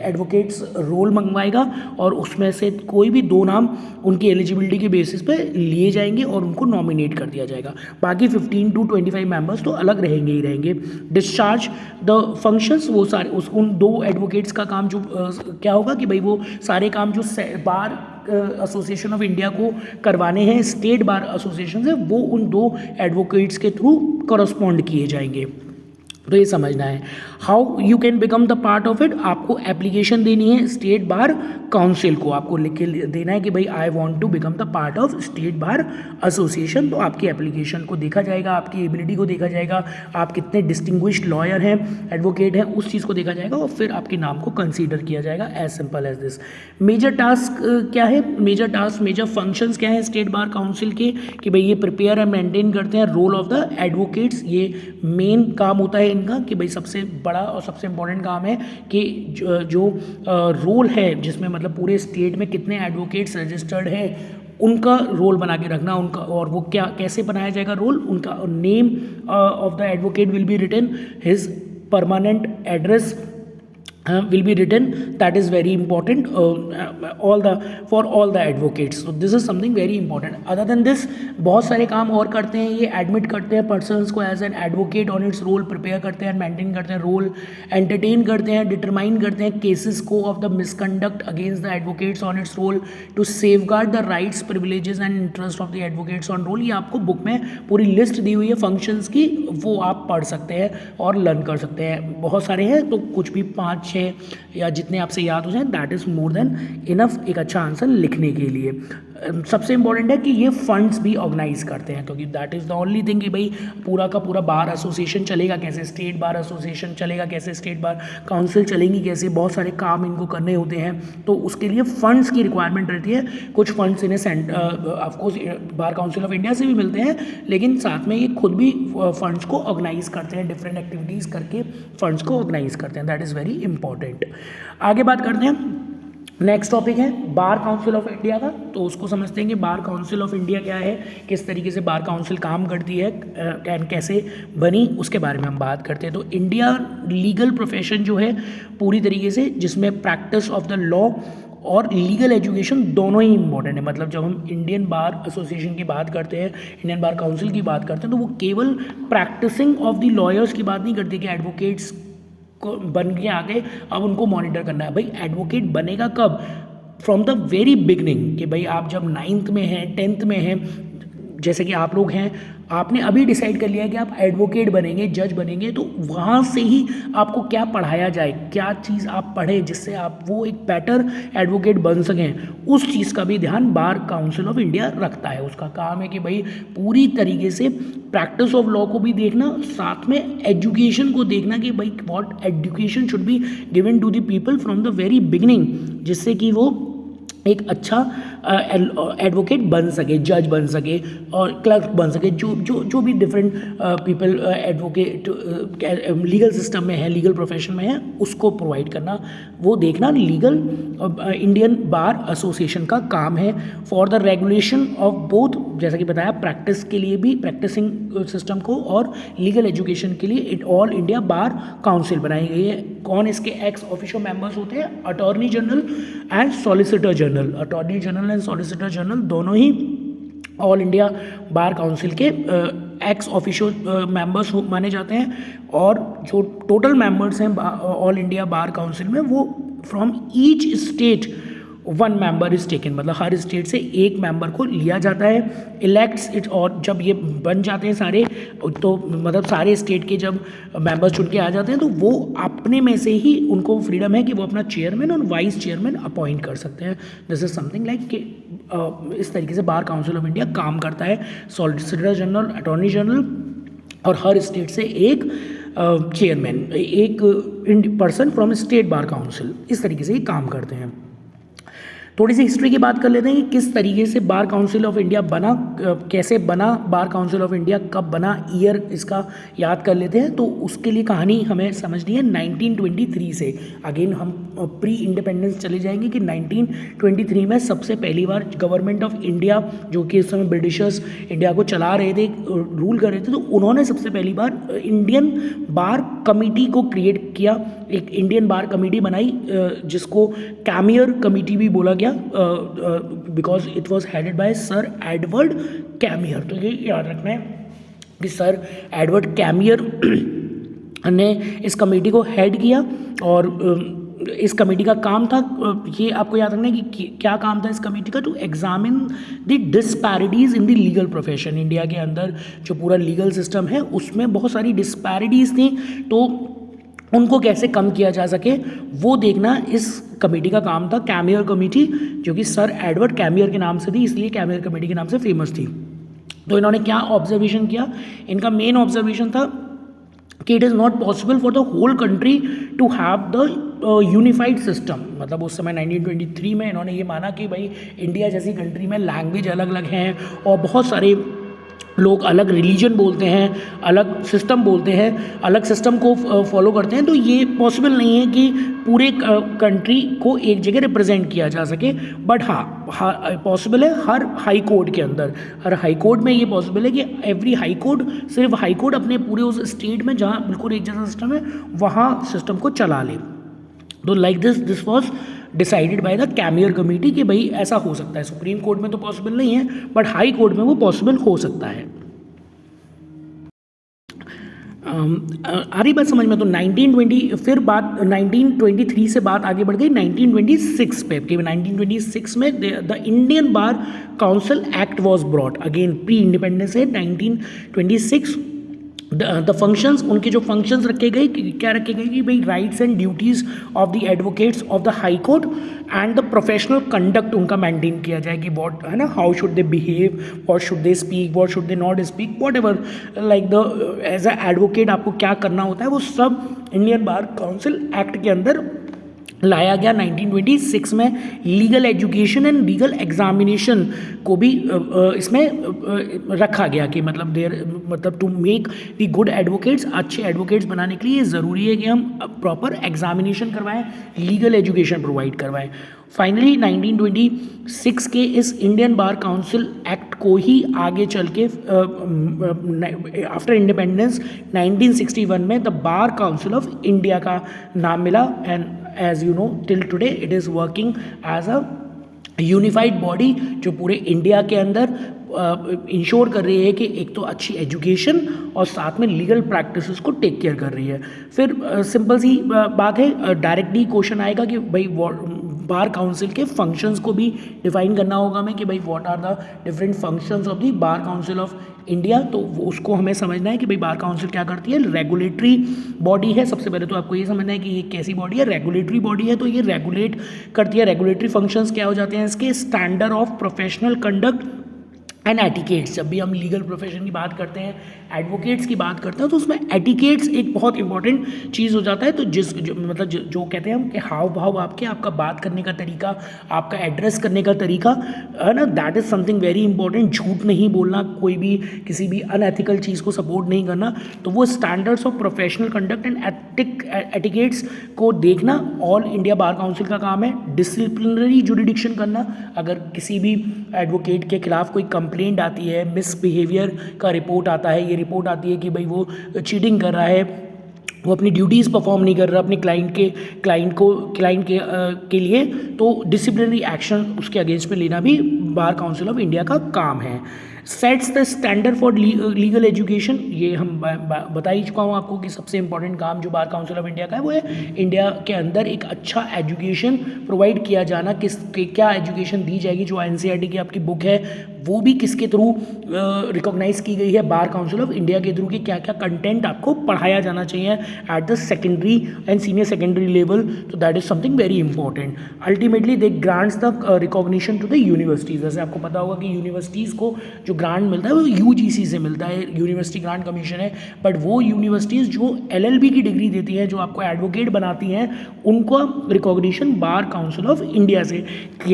एडवोकेट्स रोल मंगवाएगा, और उसमें से कोई भी 2 नाम उनकी एलिजिबिलिटी के बेसिस पे लिए जाएंगे और उनको नॉमिनेट कर दिया जाएगा। बाकी 15 to 25 मेंबर्स तो अलग रहेंगे ही रहेंगे। डिस्चार्ज द फंक्शंस, वो सारे उन 2 एडवोकेट्स का काम जो क्या होगा कि भाई वो सारे काम जो बार एसोसिएशन ऑफ इंडिया को करवाने हैं स्टेट बार एसोसिएशन से, वो उन 2 एडवोकेट्स के थ्रू करस्पॉन्ड किए जाएंगे। तो ये समझना है। How you can become the part of it, आपको एप्लीकेशन देनी है स्टेट बार काउंसिल को, आपको लिख के देना है कि भाई I want to become the part of state bar association. तो आपकी एप्लीकेशन को देखा जाएगा, आपकी एबिलिटी को देखा जाएगा, आप कितने डिस्टिंग्विश्ड लॉयर हैं, एडवोकेट हैं, उस चीज़ को देखा जाएगा, और फिर आपके नाम को कंसीडर किया जाएगा। As simple as this. Major task क्या है, मेजर टास्क, मेजर फंक्शंस क्या है स्टेट बार काउंसिल के, कि भाई ये प्रिपेयर एंड मेंटेन करते हैं रोल ऑफ द एडवोकेट्स। ये मेन काम होता है इनका, कि भाई सबसे बड़ा और सबसे इंपॉर्टेंट काम है कि जो रोल है, जिसमें मतलब पूरे स्टेट में कितने एडवोकेट्स रजिस्टर्ड हैं उनका रोल बना के रखना उनका। और वो क्या कैसे बनाया जाएगा रोल, उनका name of the advocate will be written, his permanent address will be written. That is very important for all the advocates. So this is something very important. Other than this बहुत सारे काम और करते हैं ये, admit करते हैं persons को as an advocate on its roll, prepare करते हैं, मेंटेन करते हैं रोल, एंटरटेन करते हैं, डिटरमाइन करते हैं केसेस को of the misconduct against the advocates on its roll, to safeguard the rights, privileges and interest of the advocates on roll. ये आपको बुक में पूरी लिस्ट दी हुई है फंक्शंस की, वो आप पढ़ सकते हैं और लर्न कर सकते हैं। बहुत सारे हैं, तो कुछ भी 5-6 या जितने आपसे याद हो जाए, that is more than enough एक अच्छा आंसर लिखने के लिए। सबसे इंपॉर्टेंट है कि ये फंड्स भी ऑर्गेनाइज करते हैं, क्योंकि that is the only thing कि भाई पूरा का पूरा बार एसोसिएशन चलेगा कैसे, स्टेट बार एसोसिएशन चलेगा कैसे, स्टेट बार काउंसिल चलेंगी कैसे, बहुत सारे काम इनको करने होते हैं, तो उसके लिए फंड्स की रिक्वायरमेंट रहती है। कुछ फंड्स इन्हें of course bar council of India से भी मिलते हैं, लेकिन साथ में ये खुद भी फंड्स को ऑर्गेनाइज करते हैं, डिफरेंट एक्टिविटीज़ करके फंड्स को ऑर्गेनाइज करते हैं। That is very important. आगे बात करते हैं, नेक्स्ट टॉपिक है बार काउंसिल ऑफ इंडिया का। तो उसको समझते हैं कि बार काउंसिल ऑफ इंडिया क्या है, किस तरीके से बार काउंसिल काम करती है एंड कैसे बनी, उसके बारे में हम बात करते हैं। तो इंडिया लीगल प्रोफेशन जो है पूरी तरीके से, जिसमें प्रैक्टिस ऑफ द लॉ और लीगल एजुकेशन दोनों ही इंपॉर्टेंट है। मतलब जब हम इंडियन बार एसोसिएशन की बात करते हैं, इंडियन बार काउंसिल की बात करते हैं, तो वो केवल प्रैक्टिसिंग ऑफ द लॉयर्स की बात नहीं करती कि एडवोकेट्स बन के आ गए, अब उनको मॉनिटर करना है। भाई एडवोकेट बनेगा कब? फ्रॉम द वेरी बिगनिंग, कि भाई आप जब 9th में हैं, 10th में हैं, जैसे कि आप लोग हैं, आपने अभी डिसाइड कर लिया कि आप एडवोकेट बनेंगे, जज बनेंगे, तो वहाँ से ही आपको क्या पढ़ाया जाए, क्या चीज़ आप पढ़ें जिससे आप वो एक बेटर एडवोकेट बन सकें, उस चीज़ का भी ध्यान बार काउंसिल ऑफ इंडिया रखता है। उसका काम है कि भाई पूरी तरीके से प्रैक्टिस ऑफ लॉ को भी देखना, साथ में एजुकेशन को देखना कि भाई what education should be given to the people from the very beginning, जिससे कि वो एक अच्छा एडवोकेट बन सके, जज बन सके और क्लर्क बन सके, जो भी different people advocate legal system में है, लीगल प्रोफेशन में है, उसको प्रोवाइड करना, वो देखना लीगल इंडियन बार एसोसिएशन का काम है। For the regulation of both, जैसा कि बताया, प्रैक्टिस के लिए भी, प्रैक्टिसिंग सिस्टम को, और लीगल एजुकेशन के लिए ऑल इंडिया बार काउंसिल बनाई गई है। कौन इसके एक्स ऑफिशियो मेंबर्स होते हैं? Attorney general and solicitor general. Attorney general and solicitor general दोनों ही ऑल इंडिया बार काउंसिल के एक्स ऑफिशियो मेंबर्स माने जाते हैं, और जो टोटल मेंबर्स हैं ऑल इंडिया बार काउंसिल में, वो from each state 1 member is taken, मतलब हर स्टेट से एक मेंबर को लिया जाता है, इलेक्ट्स इट, और जब ये बन जाते हैं सारे, तो मतलब सारे स्टेट के जब मेंबर्स चुन के आ जाते हैं, तो वो अपने में से ही उनको फ्रीडम है कि वो अपना चेयरमैन और वाइस चेयरमैन अपॉइंट कर सकते हैं। दिस इज समथिंग लाइक कि इस तरीके से बार काउंसिल ऑफ इंडिया काम करता है। सॉलिसिटर जनरल, अटॉर्नी जनरल, और हर स्टेट से एक चेयरमैन, एक person from state bar council, इस तरीके से ही काम करते हैं। थोड़ी सी हिस्ट्री की बात कर लेते हैं कि किस तरीके से बार काउंसिल ऑफ इंडिया बना, कैसे बना बार काउंसिल ऑफ इंडिया, कब बना, ईयर इसका याद कर लेते हैं। तो उसके लिए कहानी हमें समझनी है 1923 से। अगेन हम प्री इंडिपेंडेंस चले जाएंगे कि 1923 में सबसे पहली बार गवर्नमेंट ऑफ इंडिया, जो कि इस समय ब्रिटिशर्स इंडिया को चला रहे थे, रूल कर रहे थे, तो उन्होंने सबसे पहली बार इंडियन बार कमेटी को क्रिएट किया, एक इंडियन बार कमेटी बनाई, जिसको कैमियर कमेटी भी बोला गया, because it was headed by sir Edward Chamier. तो ये याद रखना है कि सर एडवर्ड कैमियर ने इस कमेटी को हेड किया, और इस कमेटी का काम था, ये आपको याद रखना है कि क्या काम था इस कमेटी का, to examine the disparities in the legal profession. India के अंदर जो पूरा लीगल सिस्टम है उसमें बहुत सारी डिस्पैरिटीज़ थी, तो उनको कैसे कम किया जा सके वो देखना इस कमेटी का काम था। कैमियर कमेटी, जो कि सर एडवर्ड कैमियर के नाम से थी, इसलिए कैमियर कमेटी के नाम से फेमस थी। तो इन्होंने क्या ऑब्जर्वेशन किया? इनका मेन ऑब्जर्वेशन था कि it is not possible for the whole country to have the unified system. मतलब उस समय 1923 में इन्होंने ये माना कि भाई इंडिया जैसी कंट्री में लैंग्वेज अलग अलग हैं, और बहुत सारे लोग अलग रिलीजन बोलते हैं, अलग सिस्टम बोलते हैं, अलग सिस्टम को फॉलो करते हैं, तो ये पॉसिबल नहीं है कि पूरे कंट्री को एक जगह रिप्रेजेंट किया जा सके। बट हाँ पॉसिबल है हर हाई कोर्ट के अंदर, हर हाई कोर्ट में ये पॉसिबल है कि एवरी हाई कोर्ट, सिर्फ हाई कोर्ट अपने पूरे उस स्टेट में जहाँ बिल्कुल एक जैसा सिस्टम है वहाँ सिस्टम को चला ले। तो like this was decided by the Chamier committee कि भाई ऐसा हो सकता है। सुप्रीम कोर्ट में तो पॉसिबल नहीं है, बट हाई कोर्ट में वो पॉसिबल हो सकता है। आ रही बात समझ में? तो 1920 फिर बात 1923 से बात आगे बढ़ गई 1926 पे, कि 1926 में the Indian bar council act was brought. Again pre independence है 1926। द फंक्शंस, उनके जो फंक्शंस रखे गए, क्या रखे गए कि भाई rights and duties of the advocates of the high court and the professional conduct उनका मेंटेन किया जाए कि वॉट है ना, how should they behave, what should they speak, what should they not speak, whatever, like the as a advocate आपको क्या करना होता है, वो सब इंडियन बार काउंसिल एक्ट के अंदर लाया गया 1926 में। Legal education and legal examination को भी इसमें रखा गया कि मतलब to make the good advocates, अच्छे एडवोकेट्स बनाने के लिए ज़रूरी है कि हम प्रॉपर एग्जामिनेशन करवाएं, लीगल एजुकेशन प्रोवाइड करवाएं। फाइनली 1926 के इस इंडियन बार काउंसिल एक्ट को ही आगे चल के आफ्टर इंडिपेंडेंस 1961 में the bar council of India का नाम मिला। And as you know till today it is working as a unified body जो पूरे इंडिया के अंदर इंश्योर कर रही है कि एक तो अच्छी एजुकेशन और साथ में लीगल प्रैक्टिसेस को टेक केयर कर रही है। फिर सिंपल सी बात है, डायरेक्टली क्वेश्चन आएगा कि भाई बार काउंसिल के फंक्शंस को भी डिफाइन करना होगा हमें कि भाई what are the different functions of the bar council of India. तो उसको हमें समझना है कि भाई बार काउंसिल क्या करती है। रेगुलेटरी बॉडी है, सबसे पहले तो आपको ये समझना है कि ये कैसी बॉडी है। रेगुलेटरी बॉडी है तो ये रेगुलेट करती है। रेगुलेटरी फंक्शंस क्या हो जाते हैं इसके, standard of professional conduct and etiquettes. जब भी हम लीगल प्रोफेशन की बात करते हैं, एडवोकेट्स की बात करते हैं, तो उसमें एटिकेट्स एक बहुत इंपॉर्टेंट चीज़ हो जाता है। तो मतलब जो कहते हैं हम कि हाव भाव आपका बात करने का तरीका, आपका एड्रेस करने का तरीका है ना, that is something very important. झूठ नहीं बोलना, कोई भी किसी भी अनएथिकल चीज़ को सपोर्ट नहीं करना। तो वो standards of professional conduct and etiquettes को देखना ऑल इंडिया बार काउंसिल का काम है। डिसिप्लिनरी जुरिडिक्शन करना, अगर किसी भी एडवोकेट के खिलाफ कोई कंप्लेंट आती है, मिसबिहेवियर का रिपोर्ट आता है, ये रिपोर्ट आती है कि भाई वो चीटिंग कर रहा है, वो अपनी ड्यूटीज़ परफॉर्म नहीं कर रहा अपने क्लाइंट के लिए, तो डिसिप्लिनरी एक्शन उसके अगेंस्ट में लेना भी बार काउंसिल ऑफ इंडिया का काम है। Sets the standard for legal education, ये हम बता ही चुका हूँ आपको कि सबसे इंपॉर्टेंट काम जो बार काउंसिल ऑफ इंडिया का है वो है इंडिया के अंदर एक अच्छा एजुकेशन प्रोवाइड किया जाना। क्या एजुकेशन दी जाएगी, जो एनसीईआरटी की आपकी बुक है वो भी किसके थ्रू रिकॉग्नाइज की गई है, बार काउंसिल ऑफ इंडिया के थ्रू, कि क्या क्या कंटेंट आपको पढ़ाया जाना चाहिए at the secondary and senior secondary level. तो that is something very important. Ultimately they grants the recognition to the universities. जैसे आपको पता होगा कि यूनिवर्सिटीज़ को जो ग्रांट मिलता है वो यूजीसी से मिलता है, यूनिवर्सिटी ग्रांट कमीशन है। बट वो यूनिवर्सिटीज़ जो एलएलबी की डिग्री देती हैं, जो आपको एडवोकेट बनाती हैं, उनको recognition bar council of India से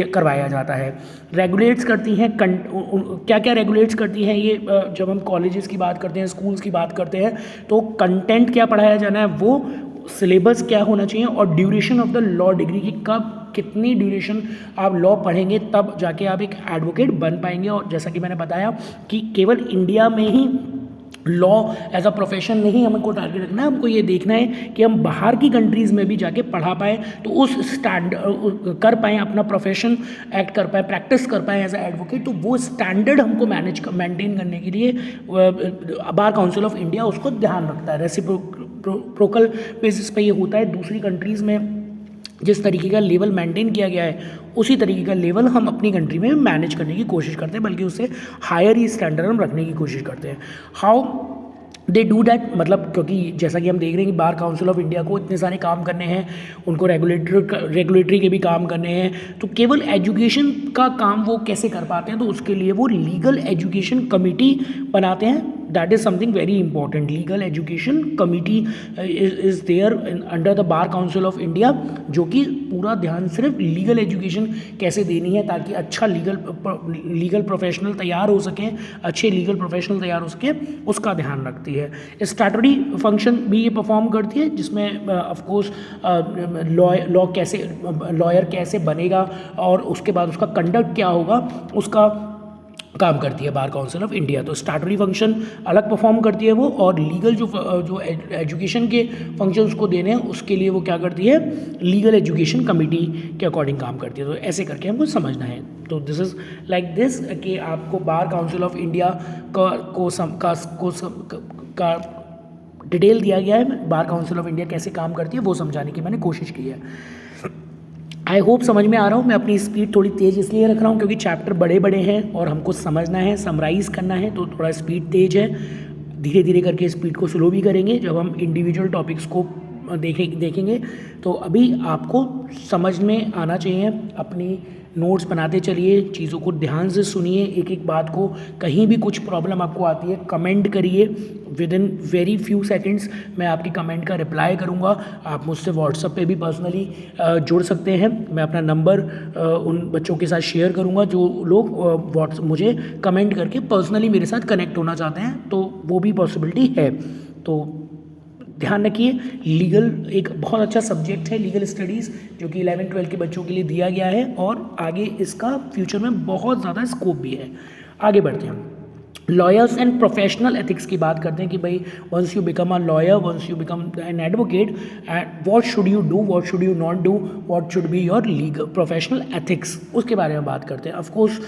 करवाया जाता है। रेगुलेट्स करती हैं, क्या क्या रेगुलेट्स करती हैं ये, जब हम कॉलेजेस की बात करते हैं, स्कूल्स की बात करते हैं, तो कंटेंट क्या पढ़ाया जाना है, वो सिलेबस क्या होना चाहिए, और duration of the law degree की कब कितनी ड्यूरेशन आप लॉ पढ़ेंगे तब जाके आप एक एडवोकेट बन पाएंगे। और जैसा कि मैंने बताया कि केवल इंडिया में ही लॉ एज अ प्रोफेशन नहीं हमको टारगेट रखना है, हमको ये देखना है कि हम बाहर की कंट्रीज़ में भी जाके पढ़ा पाएँ, तो उस स्टैंडर्ड कर पाएँ, अपना प्रोफेशन एक्ट कर पाएँ, प्रैक्टिस कर पाएँ एज ए एडवोकेट। तो वो स्टैंडर्ड हमको मेंटेन करने के लिए बार काउंसिल ऑफ इंडिया उसको ध्यान रखता है। रेसिप्रोकल बेसिस पे ये होता है। दूसरी कंट्रीज़ में जिस तरीके का लेवल मेंटेन किया गया है, उसी तरीके का लेवल हम अपनी कंट्री में मैनेज करने की कोशिश करते हैं, बल्कि उससे हायर ही स्टैंडर्ड हम रखने की कोशिश करते हैं। हाउ दे डू डैट, मतलब क्योंकि जैसा कि हम देख रहे हैं कि बार काउंसिल ऑफ इंडिया को इतने सारे काम करने हैं, उनको रेगुलेटरी के भी काम करने हैं, तो केवल एजुकेशन का काम वो कैसे कर पाते हैं, तो उसके लिए वो लीगल एजुकेशन कमेटी बनाते हैं। That is something very important. Legal education committee is there under the bar council of India, जो कि पूरा ध्यान सिर्फ लीगल एजुकेशन कैसे देनी है ताकि अच्छा लीगल प्रोफेशनल तैयार हो सकें, अच्छे लीगल प्रोफेशनल तैयार हो सकें, उसका ध्यान रखती है। स्टैट्यूटरी फंक्शन भी ये परफॉर्म करती है, जिसमें ऑफकोर्स लॉयर कैसे बनेगा और उसके बाद उसका कंडक्ट क्या होगा, उसका काम करती है बार काउंसिल ऑफ इंडिया। तो स्टैट्यूटरी फंक्शन अलग परफॉर्म करती है वो, और लीगल जो एजुकेशन के फंक्शंस को देने हैं उसके लिए वो क्या करती है, लीगल एजुकेशन कमेटी के अकॉर्डिंग काम करती है। तो ऐसे करके हमको समझना है। तो दिस इज़ लाइक दिस कि आपको बार काउंसिल ऑफ इंडिया का डिटेल दिया गया है, बार काउंसिल ऑफ इंडिया कैसे काम करती है वो समझाने की मैंने कोशिश की है। आई होप समझ में आ रहा हूँ। मैं अपनी स्पीड थोड़ी तेज़ इसलिए रख रहा हूँ क्योंकि चैप्टर बड़े बड़े हैं और हमको समझना है, समराइज़ करना है, तो थोड़ा स्पीड तेज़ है। धीरे धीरे करके स्पीड को स्लो भी करेंगे जब हम इंडिविजुअल टॉपिक्स को देखेंगे। तो अभी आपको समझ में आना चाहिए। अपनी नोट्स बनाते चलिए, चीज़ों को ध्यान से सुनिए, एक एक बात को। कहीं भी कुछ प्रॉब्लम आपको आती है कमेंट करिए, with in very few seconds मैं आपकी कमेंट का रिप्लाई करूंगा। आप मुझसे व्हाट्सएप पे भी पर्सनली जुड़ सकते हैं। मैं अपना नंबर उन बच्चों के साथ शेयर करूंगा जो लोग मुझे कमेंट करके पर्सनली मेरे साथ कनेक्ट होना चाहते हैं, तो वो भी पॉसिबिलिटी है। तो ध्यान रखिए, लीगल एक बहुत अच्छा सब्जेक्ट है, लीगल स्टडीज़, जो कि 11-12 के बच्चों के लिए दिया गया है और आगे इसका फ्यूचर में बहुत ज़्यादा स्कोप भी है। आगे बढ़ते हैं हम। लॉयर्स एंड प्रोफेशनल एथिक्स की बात करते हैं कि भाई once you become a lawyer, once you become an advocate, and what should you do, what should you not do, what should be your legal professional ethics, उसके बारे में बात करते हैं। ऑफ कोर्स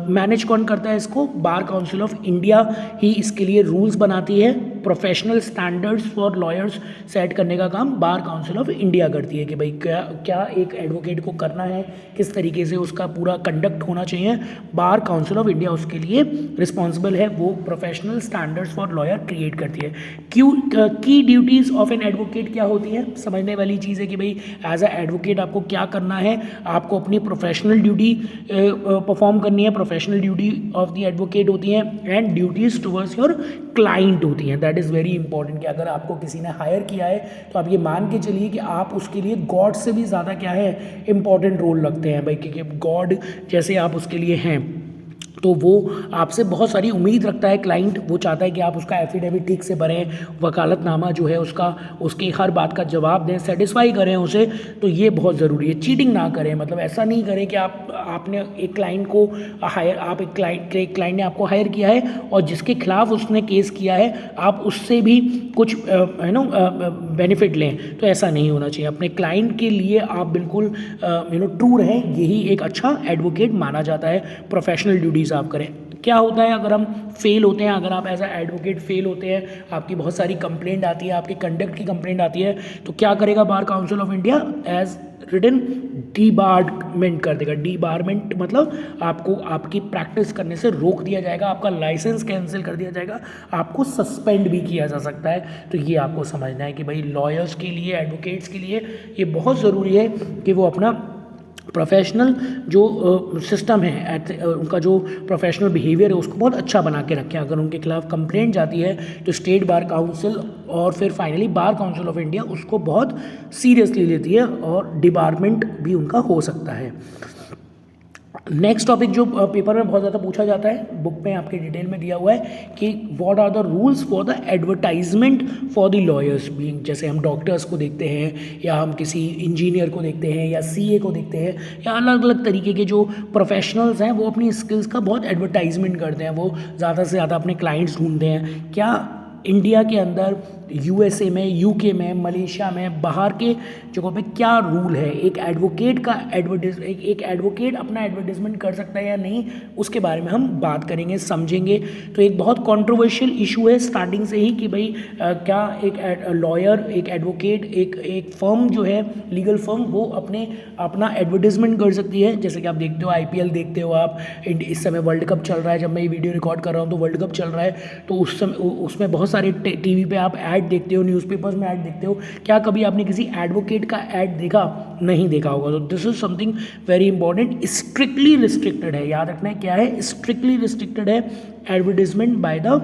मैनेज कौन करता है इसको? बार काउंसिल ऑफ इंडिया ही इसके लिए रूल्स बनाती है। Professional standards for lawyers set करने का काम बार काउंसिल ऑफ इंडिया करती है कि भाई क्या क्या एक एडवोकेट को करना है, किस तरीके से उसका पूरा कंडक्ट होना चाहिए। बार काउंसिल ऑफ इंडिया उसके लिए रिस्पॉन्सिबल है, वो professional standards for lawyer create करती है। की ड्यूटीज़ ऑफ एन एडवोकेट क्या होती है? समझने वाली चीज़ है कि भाई एज अ एडवोकेट आपको क्या करना है। आपको अपनी प्रोफेशनल ड्यूटी परफॉर्म करनी है, professional duty of the advocate होती है, and duties towards your client होती हैं। दैट इज़ वेरी इंपॉर्टेंट कि अगर आपको किसी ने हायर किया है तो आप ये मान के चलिए कि आप उसके लिए गॉड से भी ज़्यादा क्या है, इंपॉर्टेंट रोल रखते हैं भाई, क्योंकि गॉड जैसे आप उसके लिए हैं। तो वो आपसे बहुत सारी उम्मीद रखता है क्लाइंट, वो चाहता है कि आप उसका एफिडेविट ठीक से भरें, वकालतनामा जो है उसका, उसकी हर बात का जवाब दें, सेटिस्फाई करें उसे। तो ये बहुत ज़रूरी है। चीटिंग ना करें, मतलब ऐसा नहीं करें कि आपने एक क्लाइंट को हायर, आप एक क्लाइंट ने आपको हायर किया है और जिसके खिलाफ उसने केस किया है आप उससे भी कुछ बेनिफिट लें, तो ऐसा नहीं होना चाहिए। अपने क्लाइंट के लिए आप बिल्कुल ट्रू रहें, यही एक अच्छा एडवोकेट माना जाता है। प्रोफेशनल ड्यूटीज़ आप करें। क्या होता है अगर हम फेल होते हैं, अगर आप एज अ एडवोकेट फेल होते हैं, आपकी बहुत सारी कंप्लेंट आती है, आपके कंडक्ट की कंप्लेंट आती है, तो क्या करेगा bar council of India? As written debarment कर देगा। डीबारमेंट मतलब आपको आपकी प्रैक्टिस करने से रोक दिया जाएगा, आपका लाइसेंस कैंसिल कर दिया जाएगा, आपको सस्पेंड भी किया जा सकता है। तो ये आपको समझना है कि भाई लॉयर्स के लिए, एडवोकेट्स के लिए ये बहुत ज़रूरी है कि वो अपना प्रोफेशनल जो सिस्टम है, उनका जो प्रोफेशनल बिहेवियर है उसको बहुत अच्छा बना के रखें। अगर उनके खिलाफ कंप्लेंट जाती है तो स्टेट बार काउंसिल और फिर finally bar council of India उसको बहुत सीरियसली लेती है और डिबारमेंट भी उनका हो सकता है। नेक्स्ट टॉपिक जो पेपर में बहुत ज़्यादा पूछा जाता है, बुक में आपके डिटेल में दिया हुआ है कि what are the rules for the advertisement for the lawyers being. जैसे हम डॉक्टर्स को देखते हैं या हम किसी इंजीनियर को देखते हैं या सीए को देखते हैं या अलग अलग तरीके के जो प्रोफेशनल्स हैं वो अपनी स्किल्स का बहुत एडवर्टाइजमेंट करते हैं, वो ज़्यादा से ज़्यादा अपने क्लाइंट्स ढूंढते हैं। क्या इंडिया के अंदर, यूएसए में, यूके में, मलेशिया में, बाहर के जगहों पे क्या रूल है? एक एडवोकेट का एक एडवोकेट अपना एडवर्टाइजमेंट कर सकता है या नहीं, उसके बारे में हम बात करेंगे, समझेंगे। तो एक बहुत कंट्रोवर्शियल इशू है स्टार्टिंग से ही कि भाई क्या एक लॉयर, एक एडवोकेट, एक फर्म जो है, लीगल फर्म, वो अपना एडवर्टाइजमेंट कर सकती है। जैसे कि आप देखते हो आईपीएल देखते हो आप, इस समय वर्ल्ड कप चल रहा है, जब मैं ये वीडियो रिकॉर्ड कर रहा हूँ तो वर्ल्ड कप चल रहा है, तो उस समय उसमें बहुत सारे टीवी पे आप ऐड देखते हो, न्यूज़पेपर्स में ऐड देखते हो। क्या कभी आपने किसी एडवोकेट का ऐड देखा? नहीं देखा होगा। तो this is something very important, strictly restricted है। याद रखना है क्या है, स्ट्रिक्टली रिस्ट्रिक्टेड है एडवर्टाइजमेंट बाय द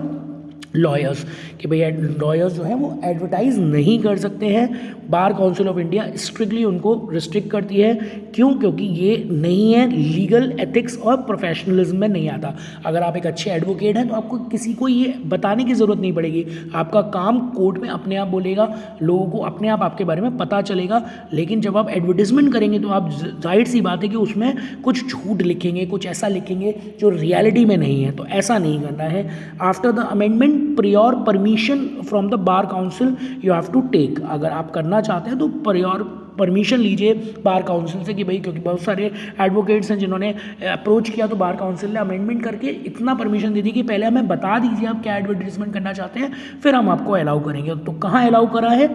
लॉयर्स, कि भैया लॉयर्स जो हैं वो एडवर्टाइज नहीं कर सकते हैं। बार काउंसिल ऑफ इंडिया स्ट्रिक्टली उनको रिस्ट्रिक्ट करती है। क्यों? क्योंकि ये नहीं है, लीगल एथिक्स और प्रोफेशनलिज्म में नहीं आता। अगर आप एक अच्छे एडवोकेट हैं तो आपको किसी को ये बताने की ज़रूरत नहीं पड़ेगी, आपका काम कोर्ट में अपने आप बोलेगा, लोगों को अपने आप आपके बारे में पता चलेगा। लेकिन जब आप एडवर्टिजमेंट करेंगे तो आप, जाहिर सी बात है कि उसमें कुछ झूठ लिखेंगे, कुछ ऐसा लिखेंगे जो रियलिटी में नहीं है, तो ऐसा नहीं करना है। After the amendment prior permission from the bar council you have to take। अगर आप करना चाहते हैं तो prior परमिशन लीजिए बार काउंसिल से कि भाई, क्योंकि बहुत सारे एडवोकेट्स हैं जिन्होंने अप्रोच किया तो बार काउंसिल ने अमेंडमेंट करके इतना परमिशन दे दी कि पहले हमें बता दीजिए आप क्या एडवर्टीजमेंट करना चाहते हैं, फिर हम आपको अलाउ करेंगे। तो कहाँ अलाउ करा है?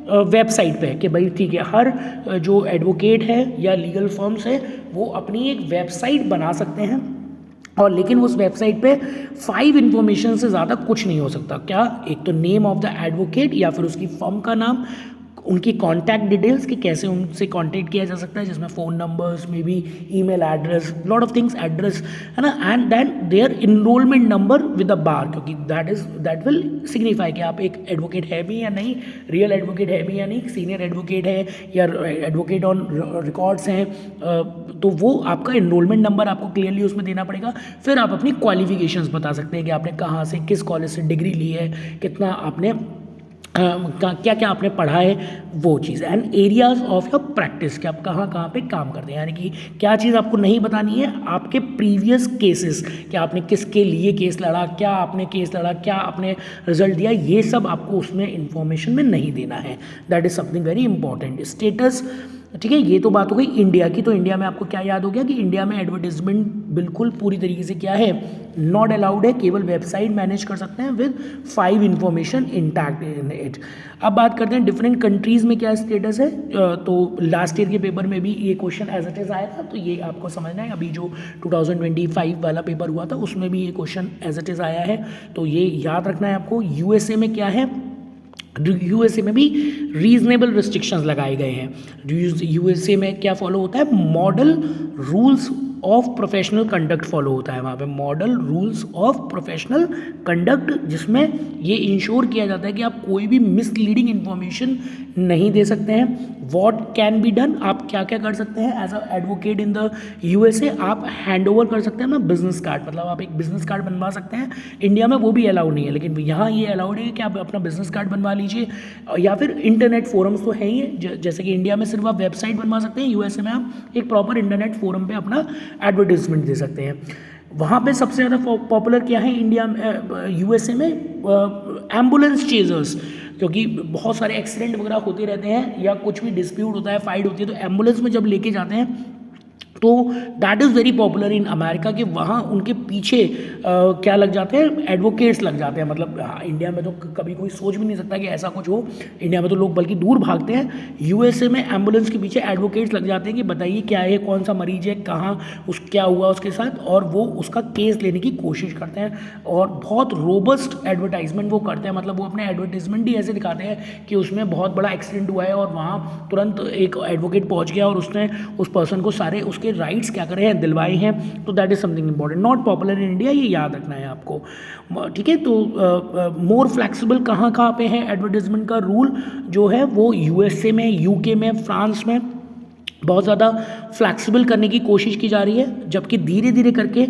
वेबसाइट पे, कि भाई ठीक है, हर जो एडवोकेट है या लीगल फर्म्स है वो अपनी एक वेबसाइट बना सकते हैं, और लेकिन उस वेबसाइट पे 5 इन्फॉर्मेशन से ज़्यादा कुछ नहीं हो सकता। क्या? एक तो नेम ऑफ द एडवोकेट या फिर उसकी फर्म का नाम, उनकी कॉन्टैक्ट डिटेल्स कि कैसे उनसे कॉन्टैक्ट किया जा सकता है, जिसमें phone numbers, maybe email address, lot of things, address है ना, and then there enrolment number with a bar, क्योंकि दैट विल सिग्निफाई कि आप एक एडवोकेट है भी या नहीं, रियल एडवोकेट है भी या नहीं, सीनियर एडवोकेट है या एडवोकेट ऑन रिकॉर्ड्स हैं, तो वो आपका इनरोलमेंट नंबर आपको क्लियरली उसमें देना पड़ेगा। फिर आप अपनी क्वालिफिकेशंस बता सकते हैं कि आपने कहाँ से, किस कॉलेज से डिग्री ली है, कितना आपने क्या क्या आपने पढ़ा है वो चीज़, and areas of your practice कि आप कहाँ कहाँ पे काम करते हैं, यानी कि क्या चीज़ आपको नहीं बतानी है, आपके प्रीवियस केसेस, क्या आपने किसके लिए केस लड़ा, क्या आपने केस लड़ा, क्या आपने रिजल्ट दिया, ये सब आपको उसमें इंफॉर्मेशन में नहीं देना है। That is something very important. Status, ठीक है, ये तो बात हो गई इंडिया की। तो इंडिया में आपको क्या याद हो गया कि इंडिया में एडवर्टीजमेंट बिल्कुल पूरी तरीके से क्या है, नॉट अलाउड है, केवल वेबसाइट मैनेज कर सकते हैं with 5 information intact in it. अब बात करते हैं डिफरेंट कंट्रीज़ में क्या स्टेटस है। तो लास्ट ईयर के पेपर में भी ये क्वेश्चन एज इट इज़ आया था, तो ये आपको समझना है। अभी जो 2025 वाला पेपर हुआ था उसमें भी ये क्वेश्चन एज इट इज़ आया है, तो ये याद रखना है आपको। यूएसए में क्या है, यूएसए में भी रीजनेबल रिस्ट्रिक्शंस लगाए गए हैं। यूएसए में क्या फॉलो होता है, model rules of professional conduct follow होता है वहाँ पे, model rules of professional conduct, जिसमें ये इंश्योर किया जाता है कि आप कोई भी मिसलीडिंग इन्फॉर्मेशन नहीं दे सकते हैं। व्हाट कैन बी डन, आप क्या क्या कर सकते हैं as a advocate in the USA, आप हैंड ओवर कर सकते हैं ना बिजनेस कार्ड, मतलब आप एक बिजनेस कार्ड बनवा सकते हैं। इंडिया में वो भी अलाउड नहीं है, लेकिन यहाँ ये अलाउड है कि आप अपना बिजनेस कार्ड बनवा लीजिए, या फिर इंटरनेट फोरम्स तो है ही है, जैसे कि इंडिया में सिर्फ आप वेबसाइट बनवा सकते हैं, यूएसए में आप एक प्रॉपर इंटरनेट फोरम पे अपना एडवर्टीजमेंट दे सकते हैं। वहाँ पे सबसे ज़्यादा पॉपुलर क्या है इंडिया में, यूएसए में, एम्बुलेंस चेजर्स, क्योंकि बहुत सारे एक्सीडेंट वगैरह होते रहते हैं या कुछ भी डिस्प्यूट होता है, फाइट होती है, तो एम्बुलेंस में जब लेके जाते हैं तो that is very popular in America, कि वहाँ उनके पीछे क्या लग जाते हैं, एडवोकेट्स लग जाते हैं। मतलब इंडिया में तो कभी कोई सोच भी नहीं सकता कि ऐसा कुछ हो, इंडिया में तो लोग बल्कि दूर भागते हैं। यूएसए में एम्बुलेंस के पीछे एडवोकेट्स लग जाते हैं कि बताइए क्या है, कौन सा मरीज है, कहाँ क्या हुआ उसके साथ, और वो उसका केस लेने की कोशिश करते हैं, और बहुत रोबस्ट एडवर्टाइजमेंट वो करते हैं। मतलब वो अपने एडवर्टाइजमेंट ही ऐसे दिखाते हैं कि उसमें बहुत बड़ा एक्सीडेंट हुआ है और वहाँ तुरंत एक एडवोकेट पहुँच गया और उसने उस पर्सन को सारे उसके राइट्स क्या करे हैं, दिलवाए हैं। तो that is something important, not popular in India, ये याद रखना है आपको, ठीक है। तो मोर फ्लैक्सिबल कहाँ कहाँ पे है एडवर्टीजमेंट का रूल जो है, वो यूएसए में, यूके में, फ्रांस में बहुत ज़्यादा फ्लैक्सिबल करने की कोशिश की जा रही है, जबकि धीरे धीरे करके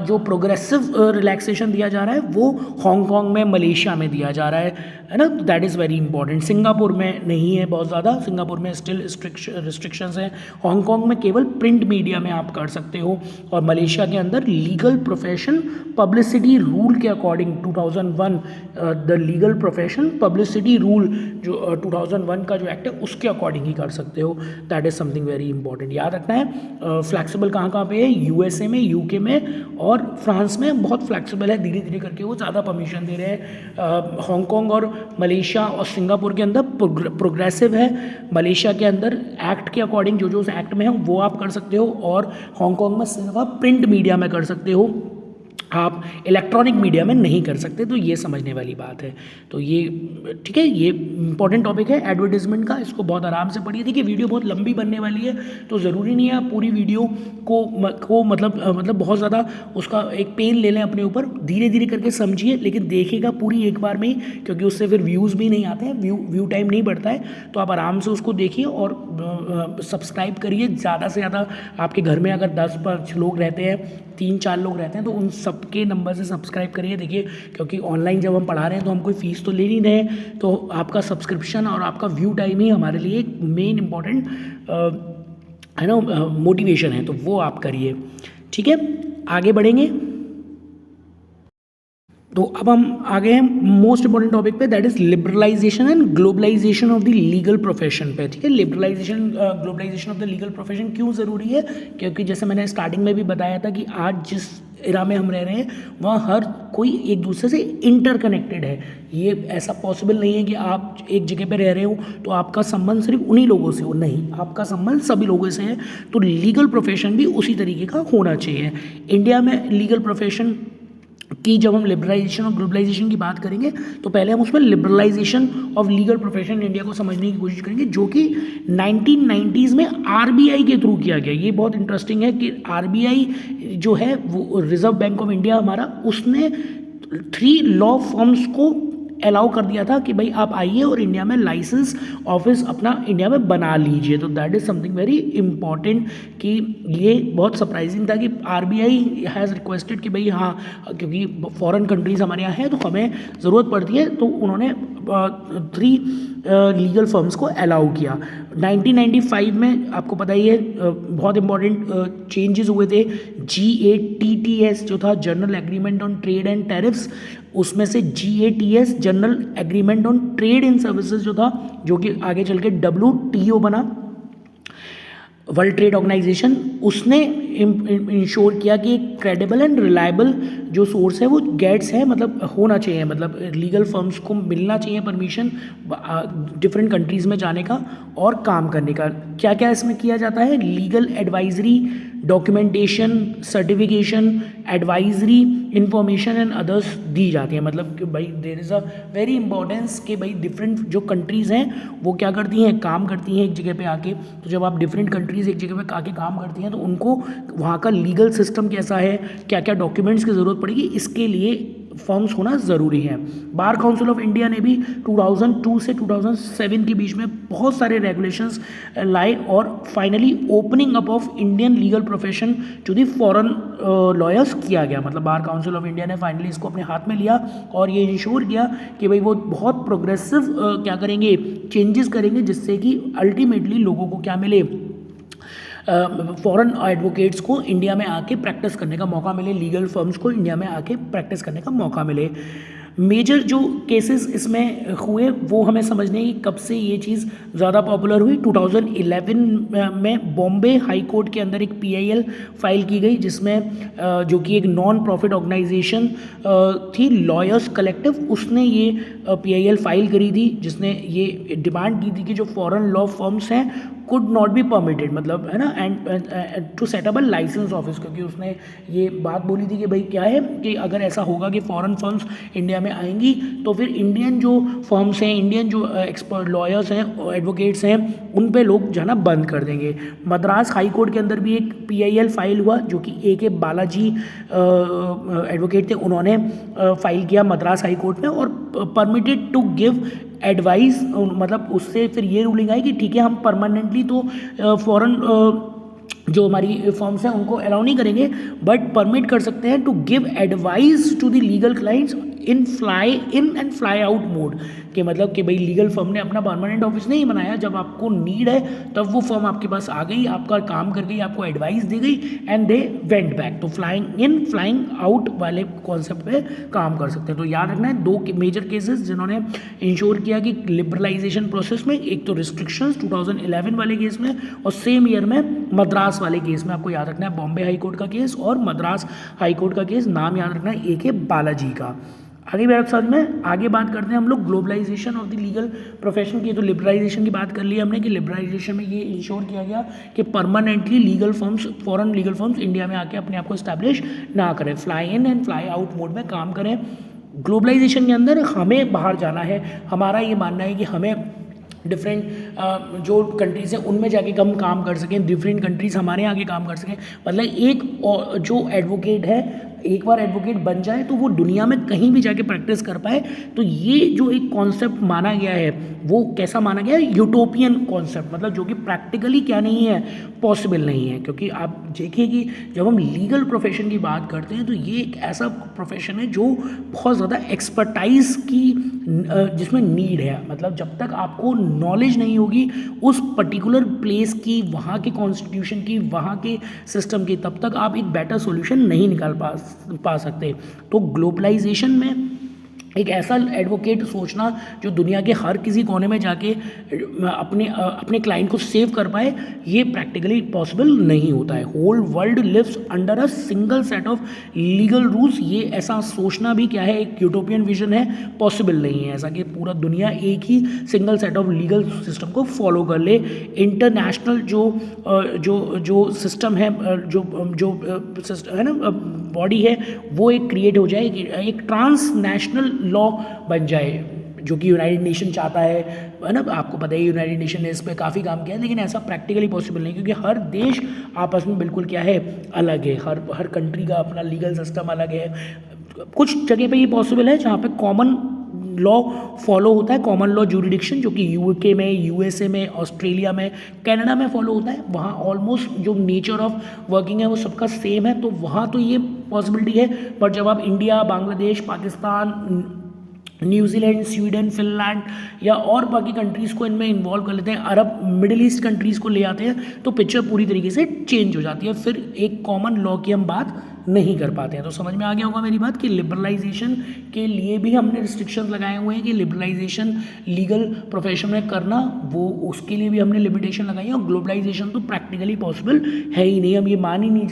जो प्रोग्रेसिव रिलैक्सेशन दिया जा रहा है वो हांगकांग में, मलेशिया में दिया जा रहा है ना। That is very important. Singapore में नहीं है बहुत ज़्यादा, सिंगापुर में स्टिल रिस्ट्रिक्शंस हैं। हांगकांग में केवल प्रिंट मीडिया में आप कर सकते हो, और मलेशिया के अंदर लीगल प्रोफेशन पब्लिसिटी रूल के according 2001 the legal profession publicity rule जो 2001 का जो एक्ट है उसके अकॉर्डिंग ही कर सकते हो। That is something very important, याद रखना है। फ्लैक्सिबल कहाँ कहाँ पे है, यूएसए में, यूके में और फ्रांस में बहुत फ्लैक्सिबल है, धीरे धीरे करके वो ज़्यादा परमिशन दे रहे हैं। हांगकांग और मलेशिया और सिंगापुर के अंदर प्रोग्रेसिव है, मलेशिया के अंदर एक्ट के अकॉर्डिंग जो जो उस एक्ट में है वो आप कर सकते हो, और हांगकांग में सिर्फ आप प्रिंट मीडिया में कर सकते हो, आप इलेक्ट्रॉनिक मीडिया में नहीं कर सकते। तो ये समझने वाली बात है। तो ये ठीक है, ये इंपॉर्टेंट टॉपिक है एडवर्टीजमेंट का, इसको बहुत आराम से पढ़िए। देखिए वीडियो बहुत लंबी बनने वाली है, तो ज़रूरी नहीं है आप पूरी वीडियो को मतलब बहुत ज़्यादा उसका एक पेन ले लें अपने ऊपर, धीरे धीरे करके समझिए, लेकिन देखिएगा पूरी एक बार में ही, क्योंकि उससे फिर व्यूज़ भी नहीं आते हैं, व्यू टाइम नहीं बढ़ता है। तो आप आराम से उसको देखिए और सब्सक्राइब करिए ज़्यादा से ज़्यादा। आपके घर में अगर 10-5 लोग रहते हैं, 3-4 लोग रहते हैं, तो उन सबके नंबर से सब्सक्राइब करिए। देखिए क्योंकि ऑनलाइन जब हम पढ़ा रहे हैं तो हम कोई फ़ीस तो ले नहीं रहे, तो आपका सब्सक्रिप्शन और आपका व्यू टाइम ही हमारे लिए एक मेन इंपॉर्टेंट है ना मोटिवेशन है, तो वो आप करिए। ठीक है, आगे बढ़ेंगे। तो अब हम आगे हैं मोस्ट इंपॉर्टेंट टॉपिक पे, that is liberalisation and globalisation of the legal profession पे। ठीक है, liberalisation globalisation of the legal profession क्यों ज़रूरी है, क्योंकि जैसे मैंने स्टार्टिंग में भी बताया था कि आज जिस इरा में हम रह रहे हैं वहाँ हर कोई एक दूसरे से इंटरकनेक्टेड है। ये ऐसा पॉसिबल नहीं है कि आप एक जगह पे रह रहे हो तो आपका संबंध सिर्फ उन्हीं लोगों से हो, नहीं, आपका संबंध सभी लोगों से है। तो लीगल प्रोफेशन भी उसी तरीके का होना चाहिए। इंडिया में लीगल प्रोफेशन कि जब हम लिबरलाइजेशन और ग्लोबलाइजेशन की बात करेंगे तो पहले हम उसमें liberalisation of legal profession India को समझने की कोशिश करेंगे, जो कि 1990s में आरबीआई के थ्रू किया गया। ये बहुत इंटरेस्टिंग है कि आरबीआई जो है वो रिजर्व बैंक ऑफ इंडिया हमारा, उसने 3 लॉ फर्म्स को अलाउ कर दिया था कि भाई आप आइए और इंडिया में लाइसेंस ऑफिस अपना इंडिया में बना लीजिए। तो that is something very important, कि ये बहुत सरप्राइजिंग था कि आरबीआई हैज़ रिक्वेस्टेड कि भाई हाँ, क्योंकि फॉरेन कंट्रीज़ हमारे यहाँ हैं तो हमें ज़रूरत पड़ती है, तो उन्होंने 3 लीगल फर्म्स को अलाउ किया। 1995 में आपको पता ही है बहुत इंपॉर्टेंट चेंजेस हुए थे। GATTS जो था, general agreement on trade and tariffs, उसमें से GATS general agreement on trade in services जो था, जो कि आगे चल के WTO बना, वर्ल्ड ट्रेड ऑर्गेनाइजेशन, उसने इंश्योर किया कि एक क्रेडिबल एंड रिलायबल जो सोर्स है वो गेट्स है, मतलब होना चाहिए, मतलब लीगल फर्म्स को मिलना चाहिए परमिशन डिफरेंट कंट्रीज़ में जाने का और काम करने का। क्या क्या इसमें किया जाता है? Legal advisory, documentation, certification, advisory, information and others दी जाती है। मतलब कि भाई there is a very importance कि भाई डिफरेंट जो कंट्रीज़ हैं वो क्या करती हैं, काम करती हैं एक जगह पे आके। तो जब आप डिफरेंट कंट्रीज़ एक जगह पे आके काम करती हैं तो उनको वहाँ का लीगल सिस्टम कैसा है, क्या क्या डॉक्यूमेंट्स की ज़रूरत पड़ेगी, इसके लिए फॉर्म्स होना ज़रूरी है। बार काउंसिल ऑफ इंडिया ने भी 2002 से 2007 के बीच में बहुत सारे रेगुलेशंस लाए और finally opening up of Indian legal profession to the foreign lawyers किया गया। मतलब बार काउंसिल ऑफ इंडिया ने फाइनली इसको अपने हाथ में लिया और ये इंश्योर किया कि भाई वो बहुत प्रोग्रेसिव क्या करेंगे, चेंजेस करेंगे, जिससे कि अल्टीमेटली लोगों को क्या मिले, फॉरेन एडवोकेट्स को इंडिया में आके प्रैक्टिस करने का मौका मिले, लीगल फर्म्स को इंडिया में आके प्रैक्टिस करने का मौका मिले। मेजर जो केसेस इसमें हुए वो हमें समझने की कब से ये चीज़ ज़्यादा पॉपुलर हुई। 2011 में बॉम्बे हाई कोर्ट के अंदर एक PIL फाइल की गई, जिसमें जो कि एक नॉन प्रॉफिट ऑर्गेनाइजेशन थी, लॉयर्स कलेक्टिव, उसने ये PIL फाइल करी थी, जिसने ये डिमांड की थी कि जो फॉरेन लॉ फर्म्स हैं कुड नॉट बी परमिटेड, मतलब है ना, and to set up a licence office, क्योंकि उसने ये बात बोली थी कि भाई क्या है कि अगर ऐसा होगा कि फॉरेन फर्म्स इंडिया में आएंगी तो फिर इंडियन जो फर्म्स हैं, इंडियन जो एक्सपर्ट लॉयर्स हैं, एडवोकेट्स हैं, उन पे लोग जाना बंद कर देंगे। मद्रास हाई कोर्ट के अंदर भी एक PIL फाइल हुआ, जो कि AK बालाजी एडवोकेट थे, उन्होंने फाइल किया मद्रास हाई कोर्ट में और परमिटेड टू गिव एडवाइस। मतलब उससे फिर ये रूलिंग आई कि ठीक है, हम परमानेंटली तो फॉरेन जो हमारी फर्म्स हैं उनको अलाउ नहीं करेंगे, बट परमिट कर सकते हैं to give advice to the legal clients in fly in and fly out mode, कि मतलब कि भाई लीगल फर्म ने अपना परमानेंट ऑफिस नहीं बनाया, जब आपको नीड है तब वो फर्म आपके पास आ गई, आपका काम कर गई, आपको एडवाइस दी गई एंड दे वेंट बैक। तो फ्लाइंग इन फ्लाइंग आउट वाले कॉन्सेप्ट पे काम कर सकते हैं। तो याद रखना है 2 मेजर केसेस जिन्होंने इंश्योर किया कि लिबरलाइजेशन प्रोसेस में, एक तो रिस्ट्रिक्शंस 2011 वाले केस में और सेम ईयर में मद्रास वाले केस में। आपको याद रखना है बॉम्बे हाई कोर्ट का केस और मद्रास हाई कोर्ट का केस, नाम याद रखना है AK बालाजी का। आगे मेरे साथ में आगे बात करते हैं हम लोग globalisation of the legal profession की। तो लिबरलाइजेशन की बात कर ली हमने कि लिबरलाइजेशन में ये इंश्योर किया गया कि permanently legal firms, foreign legal firms India में आके अपने आप को इस्टेब्लिश ना करें, fly in and fly out mode में काम करें। ग्लोबलाइजेशन के अंदर हमें बाहर जाना है, हमारा ये मानना है कि हमें डिफरेंट जो कंट्रीज़ हैं उनमें जाके हम काम कर सकें, डिफरेंट कंट्रीज़ हमारे यहाँ आके काम कर सकें। मतलब एक जो एडवोकेट है, एक बार एडवोकेट बन जाए तो वो दुनिया में कहीं भी जाके प्रैक्टिस कर पाए। तो ये जो एक कॉन्सेप्ट माना गया है वो कैसा माना गया है? यूटोपियन कॉन्सेप्ट, मतलब जो कि प्रैक्टिकली क्या नहीं है, पॉसिबल नहीं है। क्योंकि आप देखिए कि जब हम लीगल प्रोफेशन की बात करते हैं तो ये एक ऐसा प्रोफेशन है जो बहुत ज़्यादा एक्सपर्टाइज की जिसमें नीड है। मतलब जब तक आपको नॉलेज नहीं होगी उस पर्टिकुलर प्लेस की, वहाँ के कॉन्स्टिट्यूशन की, वहाँ के सिस्टम की, तब तक आप एक बेटर सॉल्यूशन नहीं निकाल पा सकते। तो ग्लोबलाइजेशन में एक ऐसा एडवोकेट सोचना जो दुनिया के हर किसी कोने में जाके अपने क्लाइंट को सेव कर पाए, ये प्रैक्टिकली पॉसिबल नहीं होता है। Whole world lives under a single set of legal rules, ये ऐसा सोचना भी क्या है, एक यूटोपियन विजन है, पॉसिबल नहीं है ऐसा कि पूरा दुनिया एक ही single set of legal system को फॉलो कर ले। इंटरनेशनल जो सिस्टम है, जो है ना बॉडी है, वो एक क्रिएट हो जाए, एक ट्रांसनेशनल लॉ बन जाए, जो कि यूनाइटेड नेशन चाहता है ना। आपको पता है यूनाइटेड नेशन ने इस पर काफ़ी काम किया है, लेकिन ऐसा प्रैक्टिकली पॉसिबल नहीं, क्योंकि हर देश आपस में बिल्कुल क्या है, अलग है। हर कंट्री का अपना लीगल सिस्टम अलग है। कुछ जगह पे ये पॉसिबल है जहाँ पे कॉमन लॉ फॉलो होता है, कॉमन लॉ ज्यूरिडिक्शन, जो कि UK में, USA में, ऑस्ट्रेलिया में, कनाडा में फॉलो होता है। वहाँ ऑलमोस्ट जो नेचर ऑफ वर्किंग है वो सबका सेम है, तो वहाँ तो ये पॉसिबिलिटी है। बट जब आप India, Bangladesh, Pakistan, New Zealand, Sweden, Finland या और बाकी कंट्रीज़ को इनमें इन्वॉल्व कर लेते हैं, अरब मिडिल ईस्ट कंट्रीज़ को ले आते हैं, तो पिक्चर पूरी तरीके से चेंज हो जाती है। फिर एक कॉमन लॉ की हम बात नहीं कर पाते हैं। तो समझ में आ गया होगा मेरी बात कि लिबरलाइजेशन के लिए भी हमने रिस्ट्रिक्शंस लगाए हुए हैं कि लिबरलाइजेशन लीगल प्रोफेशन में करना, वो उसके लिए भी हमने लिमिटेशन लगाई है। और ग्लोबलाइजेशन तो प्रैक्टिकली पॉसिबल है ही नहीं। हम ये मान ही नहीं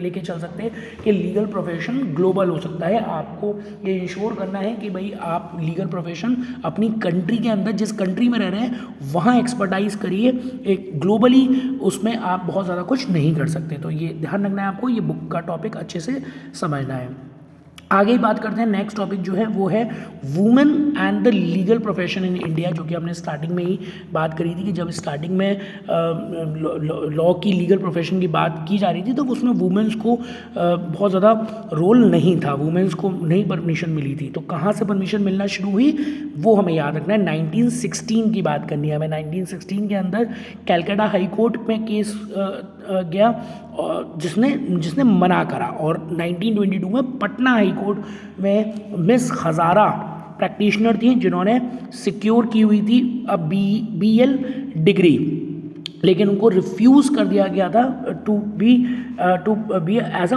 लेके चल सकते कि लीगल प्रोफेशन ग्लोबल हो सकता है। आपको ये इंश्योर करना है कि भाई आप लीगल प्रोफेशन अपनी कंट्री के अंदर, जिस कंट्री में रह रहे हैं वहाँ एक्सपर्टाइज करिए। एक ग्लोबली उसमें आप बहुत ज़्यादा कुछ नहीं कर सकते। तो ये ध्यान रखना है आपको, ये बुक का टॉपिक अच्छे से समझना है। आगे ही बात करते हैं, नेक्स्ट टॉपिक जो है वो है women and the legal profession in India, जो कि हमने स्टार्टिंग में ही बात करी थी कि जब स्टार्टिंग में लॉ की लीगल प्रोफेशन की बात की जा रही थी तो उसमें वुमेन्स को बहुत ज़्यादा रोल नहीं था, वुमेन्स को नहीं परमिशन मिली थी। तो कहाँ से परमिशन मिलना शुरू हुई वो हमें याद रखना है। 1916 की बात करनी है हमें। 1916 के अंदर कैलकाटा हाई कोर्ट में केस गया जिसने मना करा, और 1922 में पटना हाई कोर्ट में मिस हज़ारा प्रैक्टिशनर थी जिन्होंने सिक्योर की हुई थी BL डिग्री, लेकिन उनको रिफ्यूज़ कर दिया गया था to be as a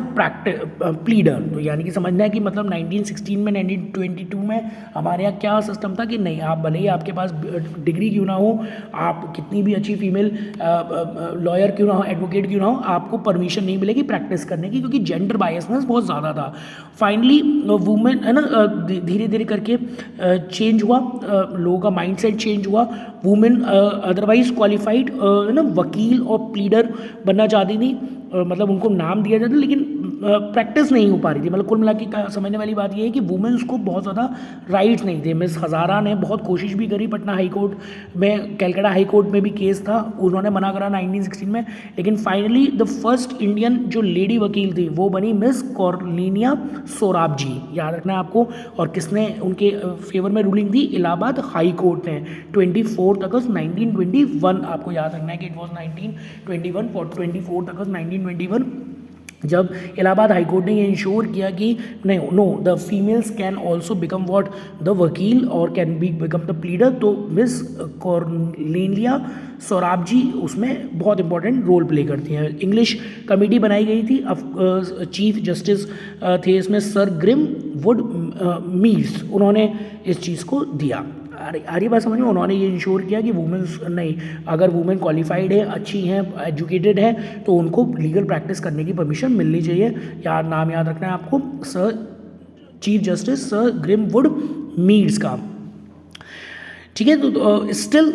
pleader. तो यानी कि समझना है कि मतलब 1916 में 1922 में हमारे यहाँ क्या सिस्टम था कि नहीं, आप भले ही आपके पास डिग्री क्यों ना हो, आप कितनी भी अच्छी फीमेल लॉयर क्यों ना हो, एडवोकेट क्यों ना हो, आपको परमिशन नहीं मिलेगी प्रैक्टिस करने की, क्योंकि जेंडर बायसनेस बहुत ज़्यादा था। फाइनली वुमेन है ना, धीरे धीरे करके चेंज हुआ, लोगों का माइंडसेट चेंज हुआ। वुमेन अदरवाइज क्वालिफाइड ना वकील और प्लीडर बनना चाहती थी, मतलब उनको नाम दिया जाता, लेकिन प्रैक्टिस नहीं हो पा रही थी। मतलब कुल मिला के समझने वाली बात ये है कि वुमेन्स को बहुत ज़्यादा राइट्स नहीं थे। मिस हज़ारा ने बहुत कोशिश भी करी, पटना हाई कोर्ट में, कैलकाटा हाई कोर्ट में भी केस था, उन्होंने मना करा 1916 में, लेकिन फाइनली द फर्स्ट इंडियन जो लेडी वकील थी वो बनी मिस कॉर्लिनिया सोराबजी, याद रखना है आपको। और किसने उनके फेवर में रूलिंग दी? इलाहाबाद हाई कोर्ट ने 24 अगस्त 1921, आपको याद रखना है कि इट वॉज 1921 फॉर 24 अगस्त 1921, जब इलाहाबाद हाई कोर्ट ने ये इंश्योर किया कि नहीं, no, the females can also become what, the vakil, और कैन बिकम द प्लीडर। तो मिस कॉर्नेलिया सोराबजी उसमें बहुत इंपॉर्टेंट रोल प्ले करती हैं। इंग्लिश कमेटी बनाई गई थी, चीफ जस्टिस थे इसमें सर ग्रिम वुड मीड्स, उन्होंने इस चीज़ को दिया। आ रही बात समझ में? उन्होंने ये इंश्योर किया कि वुमेन्स नहीं, अगर वुमेन क्वालिफाइड है, अच्छी हैं, एजुकेटेड है, तो उनको लीगल प्रैक्टिस करने की परमिशन मिलनी चाहिए। नाम याद रखना है आपको, sir chief justice sir Grimwood Mears का। ठीक है, तो still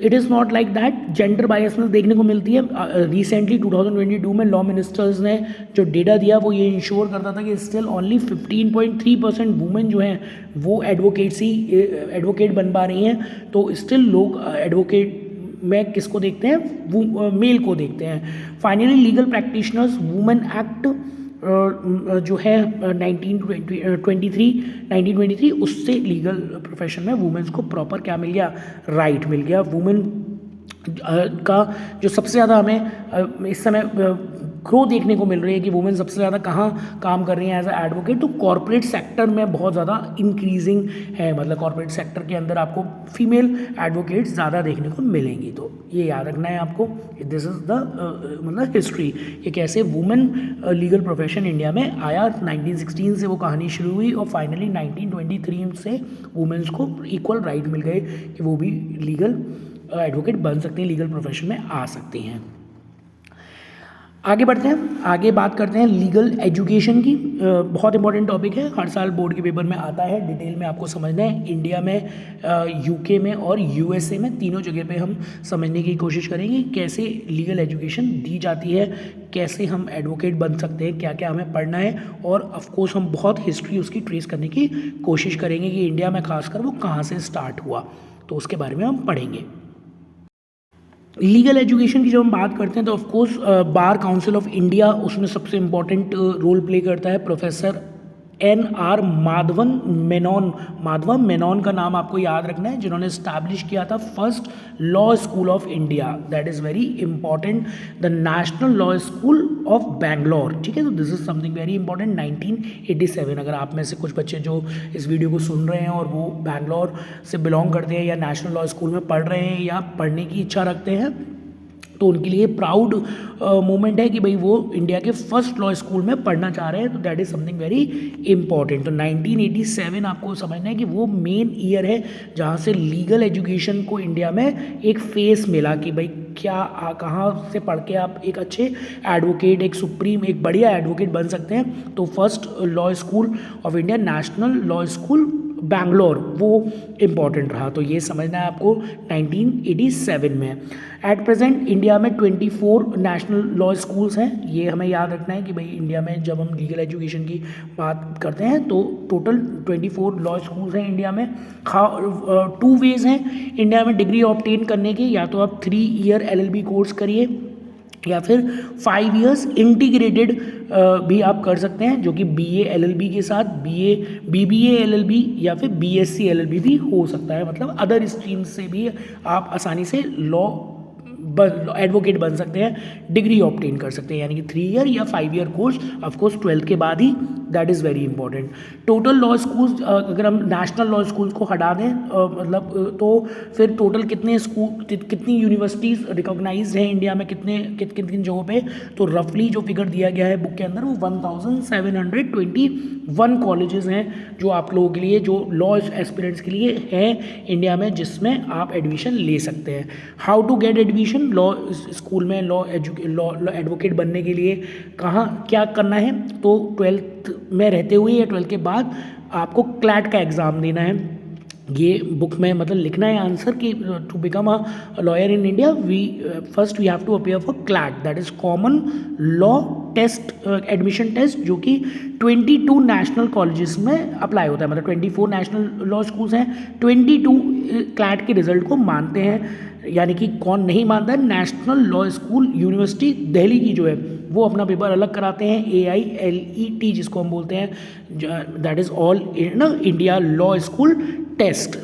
it is not like that, gender biasness देखने को मिलती है। रिसेंटली 2022 में लॉ मिनिस्टर्स ने जो डेटा दिया वो ये इंश्योर करता था कि स्टिल ओनली 15.3% वुमेन जो हैं वो एडवोकेट बन पा रही हैं। तो स्टिल लोग एडवोकेट में किसको देखते हैं? वो मेल को देखते हैं। Finally legal practitioners women act जो है 1923 उससे लीगल प्रोफेशन में वुमेन्स को प्रॉपर क्या मिल गया? राइट मिल गया। वुमेन का जो सबसे ज़्यादा हमें इस समय ग्रो देखने को मिल रही है कि वुमेन सबसे ज़्यादा कहाँ काम कर रही हैं एज अ एडवोकेट, तो कॉर्पोरेट सेक्टर में बहुत ज़्यादा इंक्रीजिंग है। मतलब कॉर्पोरेट सेक्टर के अंदर आपको फीमेल एडवोकेट्स ज़्यादा देखने को मिलेंगी। तो ये याद रखना है आपको, दिस इज़ द मतलब हिस्ट्री कि कैसे वुमेन लीगल प्रोफेशन इंडिया में आया। 1916 से वो कहानी शुरू हुई और फाइनली 1923 से वुमेन्स को इक्वल राइट मिल गए कि वो भी लीगल एडवोकेट बन सकती हैं, लीगल प्रोफेशन में आ सकती हैं। आगे बढ़ते हैं, आगे बात करते हैं लीगल एजुकेशन की। बहुत इंपॉर्टेंट टॉपिक है, हर साल बोर्ड के पेपर में आता है, डिटेल में आपको समझना है। इंडिया में, यूके में और यूएसए में, तीनों जगह पे हम समझने की कोशिश करेंगे कैसे लीगल एजुकेशन दी जाती है, कैसे हम एडवोकेट बन सकते हैं, क्या क्या हमें पढ़ना है, और ऑफकोर्स हम बहुत हिस्ट्री उसकी ट्रेस करने की कोशिश करेंगे कि इंडिया में खासकर वो कहाँ से स्टार्ट हुआ, तो उसके बारे में हम पढ़ेंगे। लीगल एजुकेशन की जब हम बात करते हैं तो of course bar council of India उसमें सबसे इम्पॉर्टेंट रोल प्ले करता है। प्रोफेसर NR माधवन मेनन, माधवन मेनन का नाम आपको याद रखना है, जिन्होंने स्टैब्लिश किया था first law school of India, that is very important, the national law school of Bangalore. ठीक है, तो this is something very important, 1987। अगर आप में से कुछ बच्चे जो इस वीडियो को सुन रहे हैं और वो बैंगलोर से बिलोंग करते हैं या नेशनल लॉ स्कूल में पढ़ रहे हैं या पढ़ने की इच्छा रखते हैं, तो उनके लिए प्राउड मोमेंट है कि भाई वो इंडिया के फर्स्ट लॉ स्कूल में पढ़ना चाह रहे हैं, तो that is something very important. तो 1987 आपको समझना है कि वो मेन ईयर है जहाँ से लीगल एजुकेशन को इंडिया में एक फेस मिला कि भाई क्या कहाँ से पढ़ के आप एक अच्छे एडवोकेट, एक सुप्रीम, एक बढ़िया एडवोकेट बन सकते हैं। तो first law school of India, national law school Bangalore, वो इम्पॉर्टेंट रहा। तो ये समझना है आपको 1987 में। एट प्रेजेंट इंडिया में 24 नेशनल लॉ स्कूल्स हैं, ये हमें याद रखना है कि भाई इंडिया में जब हम लीगल एजुकेशन की बात करते हैं तो टोटल 24 लॉ स्कूल्स हैं इंडिया में। 2 वेज हैं इंडिया में डिग्री ऑब्टेन करने के, या तो आप 3 ईयर LLB कोर्स करिए या फिर 5 इयर्स इंटीग्रेटेड भी आप कर सकते हैं, जो कि BA LLB के साथ BBA LLB या फिर BSc LLB भी हो सकता है। मतलब अदर स्ट्रीम से भी आप आसानी से लॉ एडवोकेट बन सकते हैं, डिग्री ऑब्टेन कर सकते हैं, यानी कि 3 ईयर या 5 ईयर कोर्स, ऑफकोर्स 12th के बाद ही, that is very important. Total law schools अगर हम नेशनल लॉ स्कूल्स को हटा दें मतलब तो फिर टोटल कितने स्कूल, कितनी यूनिवर्सिटीज़ रिकॉग्नाइज्ड हैं इंडिया में, किन किन जगहों पे, तो रफली जो फिगर दिया गया है बुक के अंदर वो 1721 कॉलेजेस हैं जो आप लोगों के लिए, जो लॉ एस्पिरेंट्स के लिए हैं इंडिया में, जिसमें आप एडमिशन ले सकते हैं। How to get admission law school में, लॉ एडवोकेट बनने के लिए कहाँ क्या करना है, तो 12th में रहते हुए या 12th के बाद आपको क्लैट का एग्ज़ाम देना है। ये बुक में मतलब लिखना है आंसर कि to become a lawyer in India first we have to appear for CLAT, that is common law test, admission test, जो कि 22 नेशनल कॉलेजेस में अप्लाई होता है। मतलब 24 नेशनल लॉ स्कूल्स हैं, 22 क्लैट के रिजल्ट को मानते हैं, यानी कि कौन नहीं मानता है, national law school university Delhi की जो है वो अपना पेपर अलग कराते हैं, AILET जिसको हम बोलते हैं, that is all India law school test,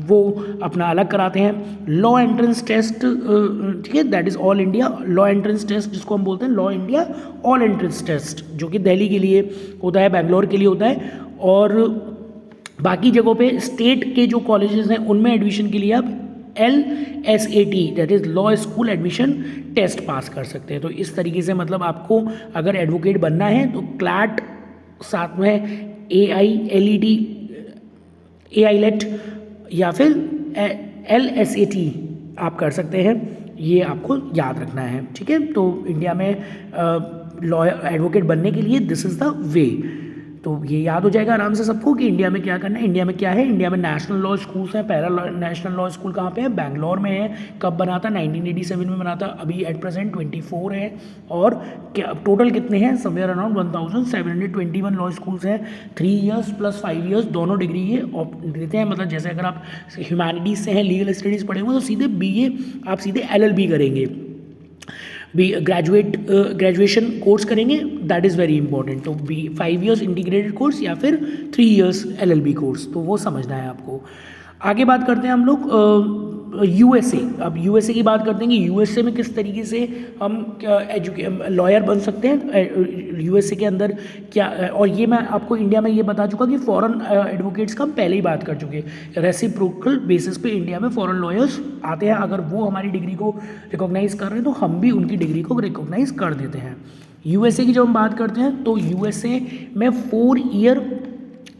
वो अपना अलग कराते हैं। लॉ एंट्रेंस टेस्ट, ठीक है, that is all India law entrance test, जिसको हम बोलते हैं law India all entrance test, जो कि दिल्ली के लिए होता है, बेंगलोर के लिए होता है, और बाकी जगहों पे स्टेट के जो कॉलेजेस हैं उनमें एडमिशन के लिए आप LSAT that is law school admission test pass कर सकते हैं। तो इस तरीके से मतलब आपको अगर एडवोकेट बनना है तो क्लैट, साथ में AILET या फिर LSAT आप कर सकते हैं, ये आपको याद रखना है। ठीक है, तो इंडिया में लॉ एडवोकेट बनने के लिए दिस इज़ द वे। तो ये याद हो जाएगा आराम से सबको कि इंडिया में क्या करना है। इंडिया में क्या है, इंडिया में नेशनल लॉ स्कूल्स हैं। पहला नेशनल लॉ स्कूल कहाँ पे है, बैंगलोर में है। कब बना था, 1987 में बना था। अभी एट प्रेजेंट 24 है, और क्या टोटल कितने हैं, समवेयर अराउंड 1721 लॉ स्कूल्स हैं। 3 इयर्स प्लस 5 इयर्स दोनों डिग्री ये देते हैं। मतलब जैसे अगर आप ह्यूमैनिटीज़ से हैं, लीगल स्टडीज़ पढ़े हुए, तो सीधे BA आप सीधे LLB करेंगे, भी ग्रेजुएशन कोर्स करेंगे, दैट इज़ वेरी इंपॉर्टेंट। तो 5 इयर्स इंटीग्रेटेड कोर्स या फिर 3 इयर्स LLB कोर्स, तो वो समझना है आपको। आगे बात करते हैं हम लोग USA। अब USA की बात करते हैं कि USA में किस तरीके से हम लॉयर बन सकते हैं, USA के अंदर क्या। और ये मैं आपको इंडिया में ये बता चुका कि फॉरेन एडवोकेट्स का हम पहले ही बात कर चुके हैं। रेसिप्रोकल बेसिस पे इंडिया में फॉरेन लॉयर्स आते हैं। अगर वो हमारी डिग्री को रिकॉग्नाइज़ कर रहे हैं तो हम भी उनकी डिग्री को रिकॉग्नाइज़ कर देते हैं। USA की जब हम बात करते हैं तो USA में 4 year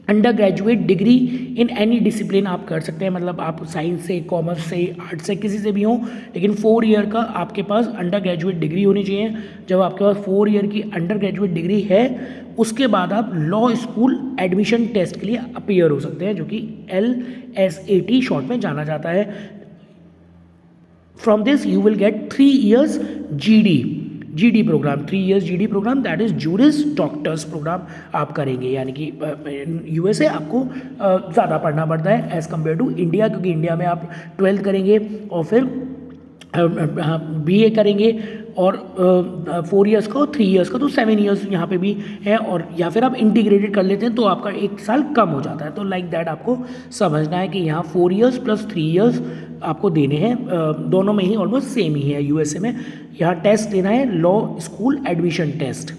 under graduate degree in any discipline आप कर सकते हैं। मतलब आप साइंस से, कॉमर्स से, आर्ट्स से, किसी से भी हों, लेकिन 4 ईयर का आपके पास अंडर ग्रेजुएट डिग्री होनी चाहिए। जब आपके पास 4 ईयर की अंडर ग्रेजुएट डिग्री है, उसके बाद आप लॉ स्कूल एडमिशन टेस्ट के लिए अपीयर हो सकते हैं, जो कि LSAT शॉर्ट में जाना जाता है। From this you will get 3 years GD programme, 3 years GD programme, that is juris doctors programme आप करेंगे। यानी कि USA आपको ज़्यादा पढ़ना पड़ता है एज़ कम्पेयर टू इंडिया, क्योंकि इंडिया में आप 12th करेंगे और फिर BA करेंगे, और 4 ईयर्स का और 3 ईयर्स का, तो 7 ईयर्स यहाँ पे भी है। और या फिर आप इंटीग्रेटेड कर लेते हैं तो आपका 1 साल कम हो जाता है। तो लाइक दैट आपको समझना है कि यहाँ 4 ईयर्स प्लस 3 ईयर्स आपको देने हैं, दोनों में ही ऑलमोस्ट सेम ही है यूएसए में। यहाँ टेस्ट देना है law school admission test.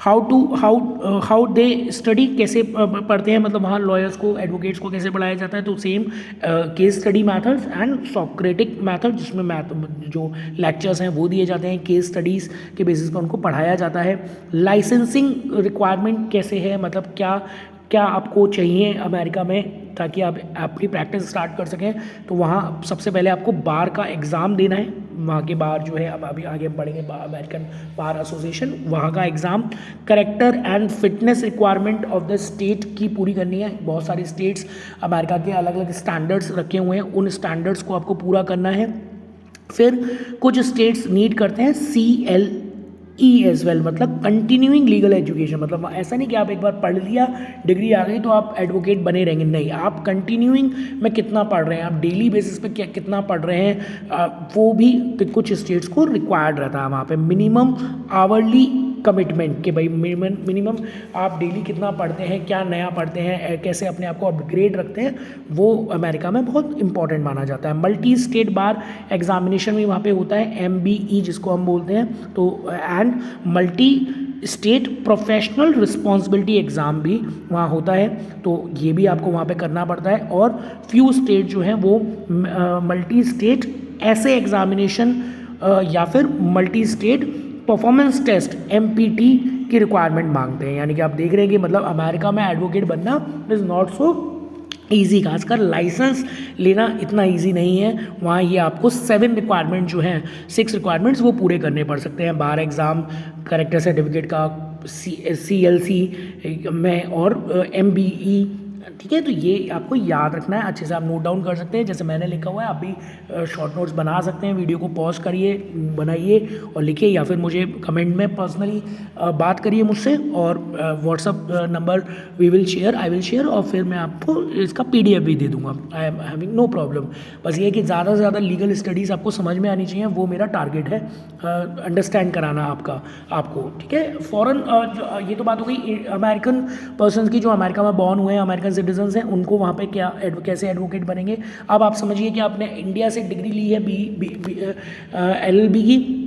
How they study, कैसे पढ़ते हैं, मतलब वहाँ लॉयर्स को, एडवोकेट्स को कैसे पढ़ाया जाता है, तो same case study methods and Socratic method, जिसमें मैथ जो लेक्चर्स हैं वो दिए जाते हैं, केस स्टडीज़ के बेसिस पर उनको पढ़ाया जाता है। लाइसेंसिंग रिक्वायरमेंट कैसे है, मतलब क्या क्या आपको चाहिए अमेरिका में ताकि आप अपनी प्रैक्टिस स्टार्ट कर सकें, तो वहाँ सबसे पहले आपको बार का एग्ज़ाम देना है। वहाँ के बार जो है, अब अभी आगे हम पढ़ेंगे अमेरिकन बार एसोसिएशन, वहाँ का exam. Character and fitness requirement of the state की पूरी करनी है। बहुत सारी स्टेट्स अमेरिका के अलग अलग स्टैंडर्ड्स रखे हुए हैं, उन स्टैंडर्ड्स को आपको पूरा करना है। फिर कुछ स्टेट्स नीड करते हैं CLE एज वेल, मतलब कंटिन्यूइंग लीगल एजुकेशन। मतलब ऐसा नहीं कि आप एक बार पढ़ लिया, डिग्री आ गई तो आप एडवोकेट बने रहेंगे, नहीं, आप कंटिन्यूइंग में कितना पढ़ रहे हैं, आप डेली बेसिस पे कितना पढ़ रहे हैं, वो भी कुछ स्टेट्स को रिक्वायर्ड रहता है वहाँ पे। मिनिमम आवरली कमिटमेंट कि भाई मिनिमम आप डेली कितना पढ़ते हैं, क्या नया पढ़ते हैं, कैसे अपने आप को अपग्रेड रखते हैं, वो अमेरिका में बहुत इंपॉर्टेंट माना जाता है। मल्टी स्टेट बार एग्जामिनेशन भी वहाँ पे होता है, MBE जिसको हम बोलते हैं, तो and multi state professional responsibility exam भी वहाँ होता है, तो ये भी आपको वहाँ पे करना पड़ता है। और फ्यू स्टेट जो हैं वो मल्टी स्टेट ऐसे एग्जामिनेशन या फिर multi state performance test MPT की रिक्वायरमेंट मांगते हैं। यानी कि आप देख रहे हैं कि मतलब अमेरिका में एडवोकेट बनना इज़ नॉट सो ईजी, खासकर लाइसेंस लेना इतना ईजी नहीं है वहाँ। ये आपको 7 रिक्वायरमेंट जो हैं, 6 रिक्वायरमेंट्स वो पूरे करने पड़ सकते हैं। बार एग्ज़ाम, करेक्टर सर्टिफिकेट का, CLC में और MBE, ठीक है। तो ये आपको याद रखना है, अच्छे से आप नोट डाउन कर सकते हैं, जैसे मैंने लिखा हुआ है, आप भी शॉर्ट नोट्स बना सकते हैं। वीडियो को पॉज करिए, बनाइए और लिखिए, या फिर मुझे कमेंट में पर्सनली बात करिए मुझसे, और WhatsApp number I will share, और फिर मैं आपको इसका PDF भी दे दूँगा। I am having no problem. बस ये है कि ज़्यादा से ज़्यादा लीगल स्टडीज़ आपको समझ में आनी चाहिए, वो मेरा टारगेट है, अंडरस्टैंड कराना आपको, ठीक है। फॉरेन ये तो बात हो गई अमेरिकन पर्सन की, जो अमेरिका में बॉर्न हुए हैं, अमेरिकन सिटीजन्स हैं, उनको वहाँ पे कैसे एडवोकेट बनेंगे। अब आप समझिए कि आपने इंडिया से डिग्री ली है LLB की,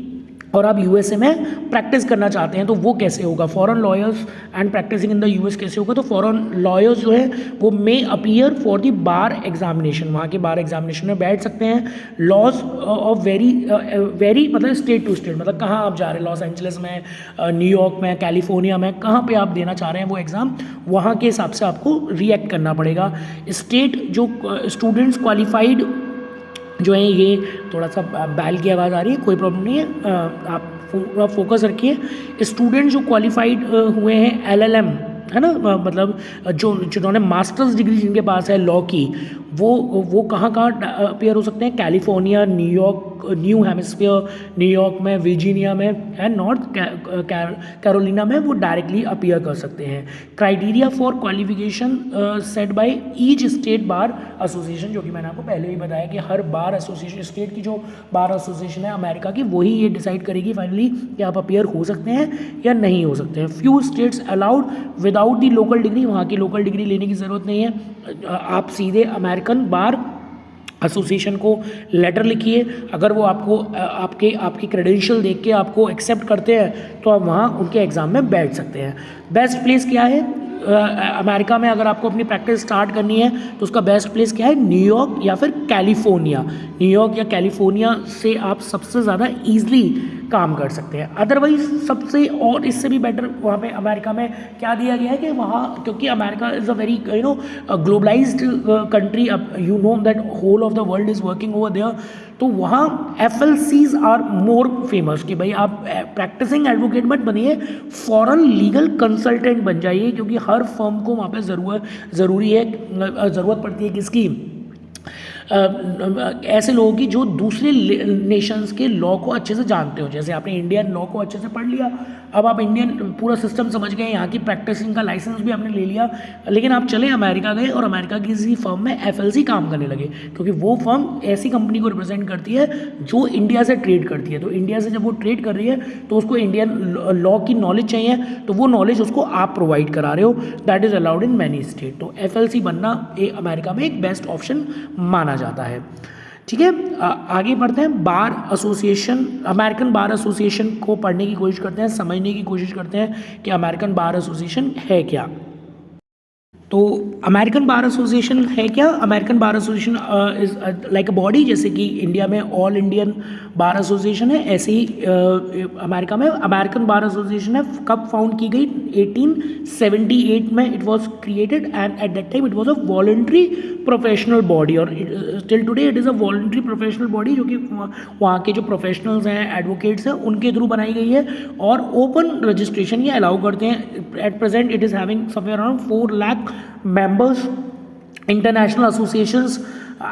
और आप USA में प्रैक्टिस करना चाहते हैं, तो वो कैसे होगा। Foreign lawyers and practicing in the US कैसे होगा, तो फॉरेन लॉयर्स जो है वो may appear for the bar examination, वहाँ के बार एग्जामिनेशन में बैठ सकते हैं। लॉज ऑफ वेरी मतलब स्टेट टू स्टेट, मतलब कहाँ आप जा रहे हैं, लॉस एंजलिस में, न्यूयॉर्क में, कैलिफोर्निया में, कहाँ पे आप देना चाह रहे हैं वो एग्ज़ाम, वहाँ के हिसाब से आपको रिएक्ट करना पड़ेगा। स्टेट जो स्टूडेंट्स क्वालिफाइड जो है, ये थोड़ा सा बैल की आवाज़ आ रही है, कोई प्रॉब्लम नहीं है, आप पूरा फोकस रखिए। स्टूडेंट जो क्वालिफाइड हुए हैं LLM, है ना, मतलब जिन्होंने मास्टर्स डिग्री जिनके पास है लॉ की, वो कहाँ अपीयर हो सकते हैं, California, New York, new hemisphere, New York में, वर्जीनिया में एंड नॉर्थ कैरोलिना में वो डायरेक्टली अपीयर कर सकते हैं। Criteria for qualification set by each state bar association, जो कि मैंने आपको पहले भी बताया कि हर बार एसोसिएशन, स्टेट की जो बार एसोसिएशन है अमेरिका की, वही ये डिसाइड करेगी फाइनली कि आप अपीयर हो सकते हैं या नहीं हो सकते हैं। Few states allowed without the local degree, वहाँ की लोकल डिग्री लेने की ज़रूरत नहीं है, आप सीधे अमेरिकन बार एसोसिएशन को लेटर लिखिए। अगर वो आपको आपकी क्रेडेंशियल देख के आपको एक्सेप्ट करते हैं तो आप वहाँ उनके एग्ज़ाम में बैठ सकते हैं। बेस्ट प्लेस क्या है अमेरिका में, अगर आपको अपनी प्रैक्टिस स्टार्ट करनी है तो उसका बेस्ट प्लेस क्या है, न्यूयॉर्क या फिर कैलिफोर्निया। न्यूयॉर्क या कैलिफोर्निया से आप सबसे ज़्यादा ईजिली काम कर सकते हैं। अदरवाइज सबसे और इससे भी बेटर वहाँ पे अमेरिका में क्या दिया गया है कि वहाँ, क्योंकि America is a very globalised country, अब you know that whole of the world is working over there, तो वहाँ FLCs आर मोर फेमस कि भाई आप प्रैक्टिसिंग एडवोकेट मत बनिए, फॉरेन लीगल कंसल्टेंट बन जाइए, क्योंकि हर फर्म को वहाँ पे ज़रूरत पड़ती है किसकी, ऐसे लोगों की जो दूसरे नेशंस के लॉ को अच्छे से जानते हो। जैसे आपने इंडियन लॉ को अच्छे से पढ़ लिया, अब आप इंडियन पूरा सिस्टम समझ गए, यहाँ की प्रैक्टिसिंग का लाइसेंस भी आपने ले लिया, लेकिन आप चले अमेरिका गए और अमेरिका की किसी फर्म में FLC काम करने लगे, क्योंकि वो फर्म ऐसी कंपनी को रिप्रेजेंट करती है जो इंडिया से ट्रेड करती है। तो इंडिया से जब वो ट्रेड कर रही है तो उसको इंडियन लॉ की नॉलेज चाहिए, तो वो नॉलेज उसको आप प्रोवाइड करा रहे हो। That is allowed in many state. तो FLC बनना अमेरिका में एक बेस्ट ऑप्शन माना जाता है। ठीक है, आगे बढ़ते हैं। Bar association, American bar association को पढ़ने की कोशिश करते हैं, समझने की कोशिश करते हैं कि अमेरिकन बार एसोसिएशन है क्या। तो अमेरिकन बार एसोसिएशन है क्या? American bar association is like a body, जैसे कि इंडिया में ऑल इंडियन बार एसोसिएशन है, ऐसे ही अमेरिका में अमेरिकन बार एसोसिएशन है। कब फाउंड की गई? 1878 में it was created, and at that time it was a voluntary professional body, और till today it is a voluntary professional body, जो कि वहाँ के जो प्रोफेशनल्स हैं, एडवोकेट्स हैं, उनके थ्रू बनाई गई है, और ओपन रजिस्ट्रेशन ये अलाउ करते हैं। At present it is having somewhere around 4 lakh members. International associations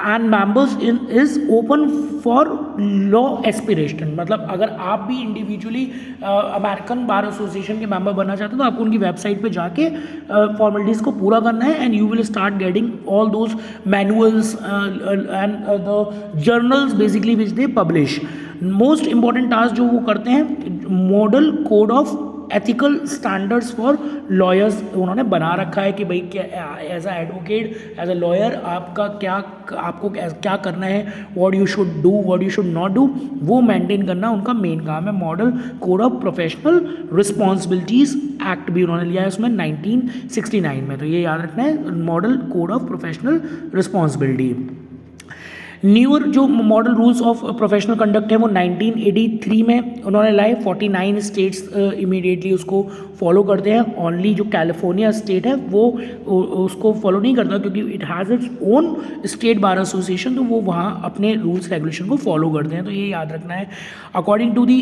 and members is open for law aspiration। मतलब अगर आप भी इंडिविजुअली अमेरिकन बार एसोसिएशन के मेंबर बनना चाहते हो तो आपको उनकी वेबसाइट पे जाके फॉर्मेलिटीज़ को पूरा करना है, and you will start getting all those manuals and the journals basically which they publish. Most important task जो वो करते हैं, model code of ethical standards for lawyers उन्होंने बना रखा है कि भाई क्या as a advocate, as a lawyer आपका आपको क्या करना है, what you should do, what you should not do, वो मेंटेन करना उनका मेन काम है। Model code of professional responsibilities act भी उन्होंने लिया है उसमें 1969 में, तो ये याद रखना है, model code of professional responsibility. Newer जो model rules of professional conduct है वो 1983 में उन्होंने लाए। 49 स्टेट्स इमीडिएटली उसको फॉलो करते हैं। ओनली जो कैलिफोर्निया स्टेट है वो उसको फॉलो नहीं करता, क्योंकि it has its own state bar association, तो वो वहाँ अपने रूल्स रेगुलेशन को फॉलो करते हैं। तो ये याद रखना है। According to the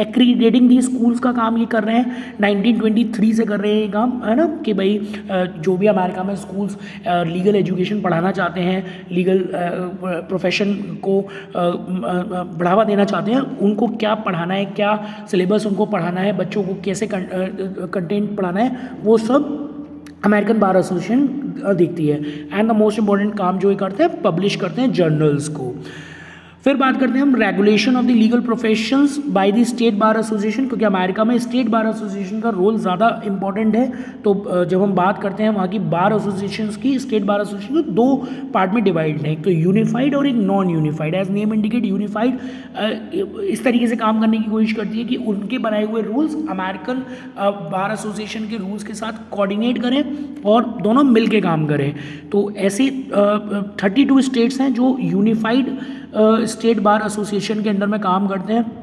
accrediting the schools का काम ये कर रहे हैं, 1923 से कर रहे हैं ये काम, है ना, कि भाई जो भी अमेरिका में स्कूल्स लीगल एजुकेशन पढ़ाना चाहते हैं, लीगल प्रोफेशन को बढ़ावा देना चाहते हैं, उनको क्या पढ़ाना है, क्या सिलेबस उनको पढ़ाना है, बच्चों को कैसे कंटेंट पढ़ाना है, वो सब अमेरिकन बार एसोसिएशन देखती है। एंड द मोस्ट इंपॉर्टेंट काम जो ये करते हैं, पब्लिश करते हैं जर्नल्स को। फिर बात करते हैं हम regulation of the legal professions bye the state bar association, क्योंकि अमेरिका में स्टेट बार एसोसिएशन का रोल ज़्यादा इंपॉर्टेंट है। तो जब हम बात करते हैं वहाँ की बार एसोसिएशंस की, स्टेट बार एसोसिएशन तो 2 पार्ट में डिवाइड है, एक तो यूनिफाइड और एक non unified. As name indicate, unified इस तरीके से काम करने की कोशिश करती है कि उनके बनाए हुए रूल्स अमेरिकन बार एसोसिएशन के रूल्स के साथ कोऑर्डिनेट करें और दोनों मिल के काम करें। तो ऐसे 32 स्टेट्स हैं जो यूनिफाइड स्टेट बार एसोसिएशन के अंडर में काम करते हैं।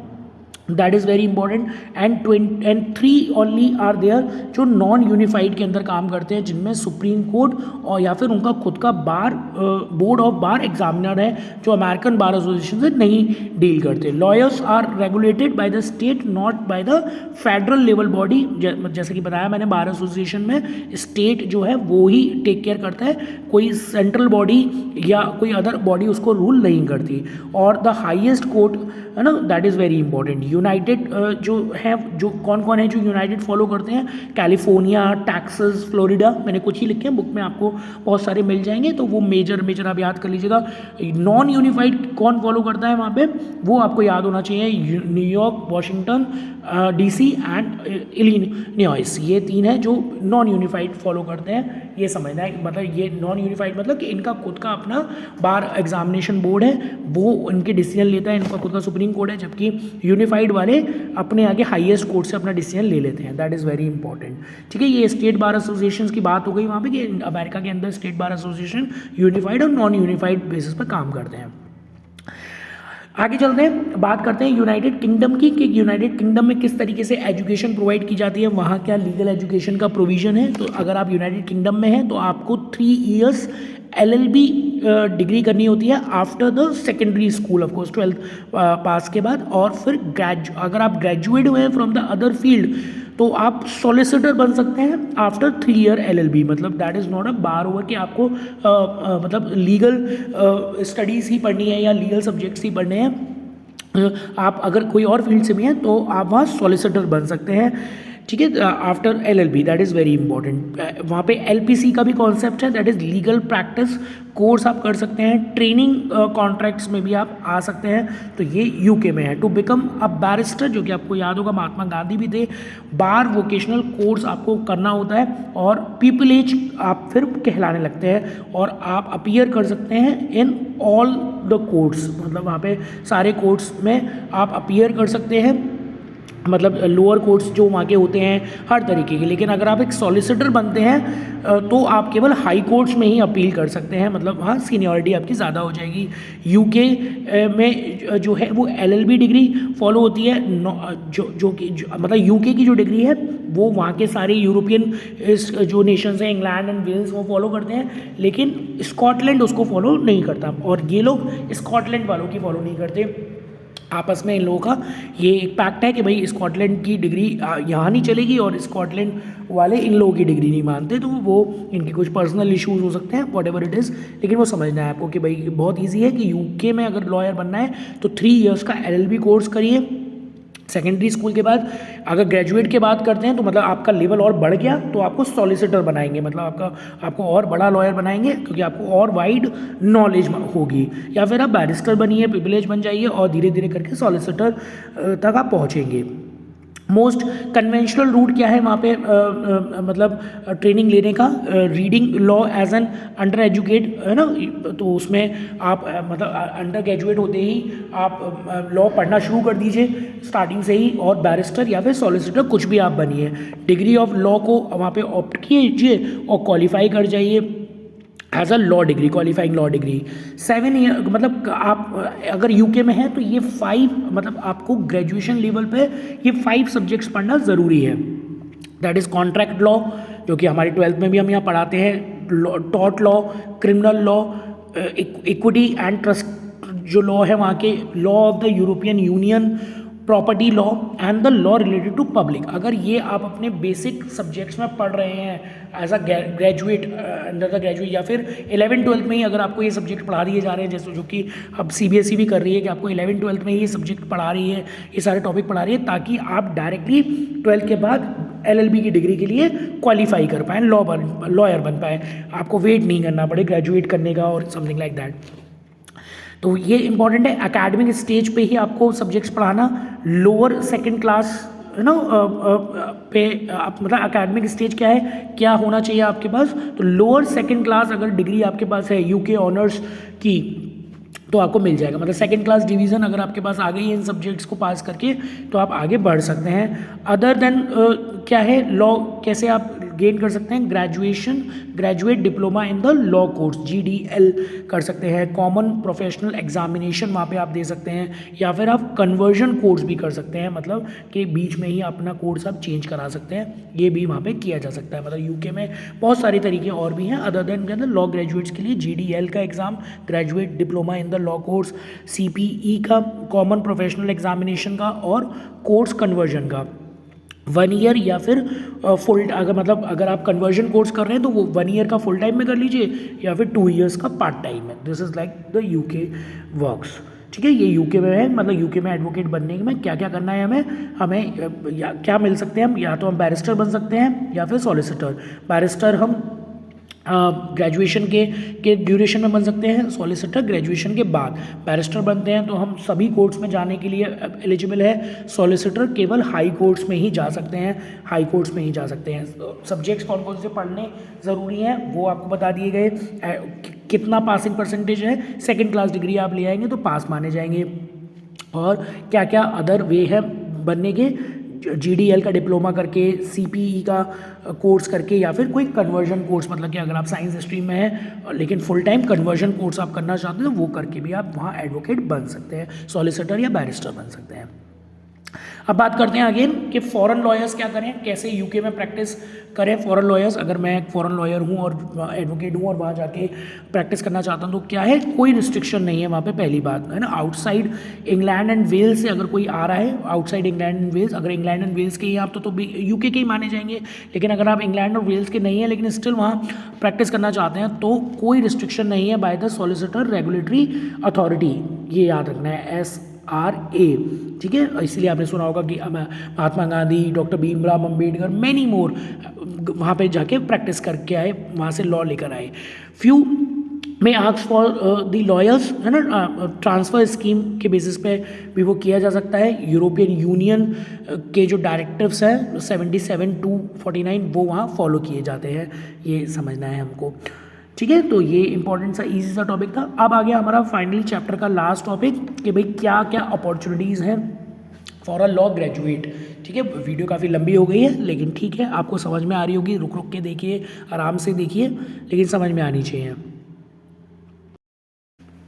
That is very important. And 3 only are there जो नॉन यूनिफाइड के अंदर काम करते हैं, जिनमें सुप्रीम कोर्ट और या फिर उनका खुद का bar board of bar examiner है, जो अमेरिकन बार एसोसिएशन से नहीं डील करते। Lawyers are regulated by the state, not by the federal level body. जैसे कि बताया मैंने, बार एसोसिएशन में स्टेट जो है वो ही टेक केयर करता है, कोई सेंट्रल बॉडी या कोई अदर बॉडी उसको रूल नहीं करती। और द हाईएस्ट कोर्ट, है ना, that is very important. United जो है, जो कौन कौन है जो यूनाइटेड फॉलो करते हैं, कैलिफोर्निया, टेक्सास, फ्लोरिडा, मैंने कुछ ही लिखे हैं, बुक में आपको बहुत सारे मिल जाएंगे, तो वो मेजर आप याद कर लीजिएगा। नॉन यूनिफाइड कौन फॉलो करता है वहाँ पे, वो आपको याद होना चाहिए, New York, Washington, DC and Illinois. ये 3 हैं जो नॉन यूनिफाइड फॉलो करते हैं। ये समझना है, मतलब ये नॉन यूनिफाइड मतलब कि इनका खुद का अपना बार एग्जामिनेशन बोर्ड है, वो इनके डिसीजन लेता है, इनका खुद का सुप्रीम कोर्ट है, जबकि यूनिफाइड वाले अपने आगे हाईएस्ट कोर्ट से अपना डिसीजन ले लेते हैं। That is very important. ठीक है, ये स्टेट बार एसोसिएशन की बात हो गई वहाँ पे कि अमेरिका के अंदर स्टेट बार एसोसिएशन यूनिफाइड और नॉन यूनिफाइड बेसिस पर काम करते हैं। आगे चलते हैं, बात करते हैं यूनाइटेड किंगडम की, कि यूनाइटेड किंगडम में किस तरीके से एजुकेशन प्रोवाइड की जाती है, वहाँ क्या लीगल एजुकेशन का प्रोविज़न है। तो अगर आप यूनाइटेड किंगडम में हैं तो आपको 3 इयर्स LLB डिग्री करनी होती है after the secondary school, of course 12th पास के बाद। और फिर अगर आप ग्रेजुएट हुए हैं फ्रॉम द अदर फील्ड तो आप सॉलिसिटर बन सकते हैं आफ्टर 3 ईयर LLB, मतलब that is not a bar over कि आपको मतलब लीगल स्टडीज़ ही पढ़नी है या लीगल सब्जेक्ट्स ही पढ़ने हैं। आप अगर कोई और फील्ड से भी हैं तो आप वहाँ सॉलिसिटर बन सकते हैं, ठीक है, after LLB, that is very important. वहाँ पे LPC का भी कॉन्सेप्ट है, that is legal practice course आप कर सकते हैं। ट्रेनिंग कॉन्ट्रैक्ट्स में भी आप आ सकते हैं, तो ये UK में है। टू बिकम अ बैरिस्टर, जो कि आपको याद होगा महात्मा गांधी भी थे, बार वोकेशनल कोर्स आपको करना होता है और पीपल एज आप फिर कहलाने लगते हैं और आप अपीयर कर सकते हैं इन ऑल द कोर्ट्स, मतलब वहाँ पे सारे कोर्ट्स में आप अपीयर कर सकते हैं, मतलब लोअर कोर्ट्स जो वहाँ के होते हैं हर तरीके के। लेकिन अगर आप एक सॉलिसिटर बनते हैं तो आप केवल हाई कोर्ट्स में ही अपील कर सकते हैं, मतलब वहाँ सीनियरिटी आपकी ज़्यादा हो जाएगी। UK में जो है वो LLB डिग्री फॉलो होती है, जो कि मतलब UK की जो डिग्री है वो वहाँ के सारे यूरोपियन जो नेशंस हैं, इंग्लैंड एंड वेल्स, वो फॉलो करते हैं, लेकिन स्कॉटलैंड उसको फॉलो नहीं करता और ये लोग स्कॉटलैंड वालों की फॉलो नहीं करते। आपस में इन लोगों का ये एक पैक्ट है कि भाई स्कॉटलैंड की डिग्री यहाँ नहीं चलेगी और स्कॉटलैंड वाले इन लोगों की डिग्री नहीं मानते, तो वो इनके कुछ पर्सनल इश्यूज हो सकते हैं, वॉट एवर इट इज़। लेकिन वो समझना है आपको कि भाई बहुत ईजी है कि UK में अगर लॉयर बनना है तो 3 ईयर्स का LLB कोर्स करिए। सेकेंडरी स्कूल के बाद अगर ग्रेजुएट के बात करते हैं तो मतलब आपका लेवल और बढ़ गया तो आपको सॉलिसिटर बनाएंगे, मतलब आपको और बड़ा लॉयर बनाएंगे क्योंकि आपको और वाइड नॉलेज होगी, या फिर आप बैरिस्टर बनिए, प्रिविलेज बन जाइए और धीरे धीरे करके सॉलिसिटर तक आप पहुँचेंगे। मोस्ट कन्वेंशनल रूट क्या है वहाँ पे मतलब ट्रेनिंग लेने का? Reading law as an under educate, है ना, तो उसमें आप मतलब अंडर ग्रेजुएट होते ही आप लॉ पढ़ना शुरू कर दीजिए स्टार्टिंग से ही, और बैरिस्टर या फिर सॉलिसिटर कुछ भी आप बनिए। डिग्री ऑफ लॉ को वहाँ पे ऑप्ट कीजिए और क्वालिफाई कर जाइए as a law degree, qualifying law degree. 7 year, मतलब आप अगर UK में है तो ये 5, मतलब आपको ग्रेजुएशन लेवल पे ये 5 सब्जेक्ट्स पढ़ना ज़रूरी है। दैट इज़ कॉन्ट्रैक्ट लॉ, जो कि हमारी 12th में भी हम यहाँ पढ़ाते हैं, tort law, criminal law, equity and trust जो लॉ है वहाँ के, law of the European union, property law and the law related to public. अगर ये आप अपने बेसिक सब्जेक्ट्स में पढ़ रहे हैं as a graduate, under the graduate, या फिर 11th-12th में ही अगर आपको ये सब्जेक्ट पढ़ा दिए जा रहे हैं, जैसे जो कि अब CBSE भी कर रही है कि आपको 11th-12th में ये सब्जेक्ट पढ़ा रही है, ये सारे टॉपिक पढ़ा रही है, ताकि आप डायरेक्टली 12th के बाद LLB की डिग्री के लिए क्वालिफाई कर पाएँ, लॉयर बन पाए, आपको वेट नहीं करना पड़े ग्रेजुएट करने का और समथिंग लाइक दैट। तो ये इंपॉर्टेंट है। एकेडमिक स्टेज पे ही आपको सब्जेक्ट्स पढ़ाना, लोअर सेकंड क्लास, है ना, पे आप, मतलब एकेडमिक स्टेज क्या है, क्या होना चाहिए आपके पास, तो लोअर सेकंड क्लास अगर डिग्री आपके पास है UK ऑनर्स की तो आपको मिल जाएगा, मतलब सेकंड क्लास डिवीज़न अगर आपके पास आ गई है इन सब्जेक्ट्स को पास करके तो आप आगे बढ़ सकते हैं। अदर देन क्या है, लॉ कैसे आप गेन कर सकते हैं? Graduate diploma in the law course, GDL कर सकते हैं। कॉमन प्रोफेशनल एग्जामिनेशन वहाँ पे आप दे सकते हैं, या फिर आप कन्वर्जन कोर्स भी कर सकते हैं, मतलब कि बीच में ही अपना कोर्स आप चेंज करा सकते हैं, ये भी वहाँ पे किया जा सकता है। मतलब UK में बहुत सारे तरीके और भी हैं अदर देन के अंदर। लॉ ग्रेजुएट्स के लिए GDL का exam, graduate diploma in the law course, CPE का, कॉमन प्रोफेशनल एग्जामिनेशन का, और कोर्स कन्वर्जन का 1 ईयर, या फिर फुल, अगर आप कन्वर्जन कोर्स कर रहे हैं तो वो 1 ईयर का फुल टाइम में कर लीजिए, या फिर 2 ईयर्स का पार्ट टाइम में। This is like the UK works, ठीक है। ये UK में है, मतलब UK में एडवोकेट बनने में क्या क्या करना है हमें या क्या मिल सकते हैं हम, या तो हम बैरिस्टर बन सकते हैं या फिर सॉलिसिटर। बैरिस्टर हम ग्रेजुएशन के ड्यूरेशन में बन सकते हैं, सॉलिसिटर ग्रेजुएशन के बाद। बैरिस्टर बनते हैं तो हम सभी कोर्ट्स में जाने के लिए एलिजिबल है, सॉलिसिटर केवल हाई कोर्ट्स में ही जा सकते हैं, सब्जेक्ट्स कौन कौन से पढ़ने ज़रूरी हैं वो आपको बता दिए गए। कितना पासिंग परसेंटेज है, सेकेंड क्लास डिग्री आप ले आएंगे तो पास माने जाएंगे, और क्या क्या अदर वे है बनने के, GDL का डिप्लोमा करके, CPE का कोर्स करके, या फिर कोई कन्वर्जन कोर्स, मतलब कि अगर आप साइंस स्ट्रीम में हैं लेकिन फुल टाइम कन्वर्जन कोर्स आप करना चाहते हैं तो वो करके भी आप वहाँ एडवोकेट बन सकते हैं, सॉलिसिटर या बैरिस्टर बन सकते हैं। अब बात करते हैं अगेन कि फॉरेन लॉयर्स क्या करें, कैसे यूके में प्रैक्टिस करें फॉरेन लॉयर्स। अगर मैं एक फॉरेन लॉयर हूँ और एडवोकेट हूँ और वहाँ जाके प्रैक्टिस करना चाहता हूँ तो क्या है, कोई रिस्ट्रिक्शन नहीं है वहाँ पे, पहली बात है ना। आउटसाइड इंग्लैंड एंड वेल्स से अगर कोई आ रहा है, आउटसाइड इंग्लैंड एंड वेल्स, अगर इंग्लैंड एंड वेल्स के ही आप तो यूके के ही माने जाएंगे। लेकिन अगर आप इंग्लैंड और वेल्स के नहीं हैं लेकिन स्टिल वहाँ प्रैक्टिस करना चाहते हैं तो कोई रिस्ट्रिक्शन नहीं है by the solicitor regulatory authority, ये याद रखना है, SRA, ठीक है। इसलिए आपने सुना होगा कि Mahatma Gandhi, doctor Bhimrao Ambedkar, many more वहाँ पे जाके प्रैक्टिस करके आए, वहाँ से लॉ लेकर आए। फ्यू में आस्क फॉर द लॉयर्स, है ना, ट्रांसफ़र स्कीम के बेसिस पे भी वो किया जा सकता है। यूरोपियन यूनियन के जो डायरेक्टिव्स हैं 77 to 49 वो वहाँ फॉलो किए जाते हैं, ये समझना है हमको, ठीक है। तो ये इंपॉर्टेंट सा इजी सा टॉपिक था। अब आ गया हमारा फाइनली चैप्टर का लास्ट टॉपिक कि भाई क्या क्या अपॉर्चुनिटीज़ हैं फॉर अ लॉ ग्रेजुएट, ठीक है। वीडियो काफ़ी लंबी हो गई है लेकिन ठीक है, आपको समझ में आ रही होगी, रुक रुक के देखिए, आराम से देखिए, लेकिन समझ में आनी चाहिए।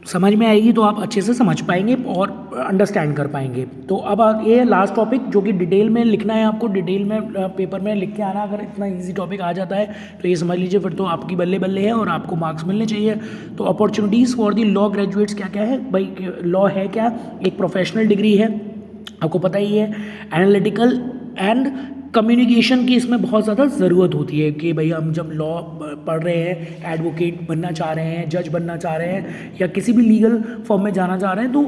समझ में आएगी तो आप अच्छे से समझ पाएंगे और अंडरस्टैंड कर पाएंगे। तो अब ये लास्ट टॉपिक जो कि डिटेल में लिखना है आपको, डिटेल में पेपर में लिख के आना। अगर इतना इजी टॉपिक आ जाता है तो ये समझ लीजिए फिर तो आपकी बल्ले बल्ले है और आपको मार्क्स मिलने चाहिए। तो opportunities for the law graduates क्या क्या है भाई, लॉ है क्या, एक प्रोफेशनल डिग्री है, आपको पता ही है। एनालिटिकल एंड कम्युनिकेशन की इसमें बहुत ज़्यादा ज़रूरत होती है कि भाई हम जब लॉ पढ़ रहे हैं, एडवोकेट बनना चाह रहे हैं, जज बनना चाह रहे हैं या किसी भी लीगल फॉर्म में जाना चाह रहे हैं तो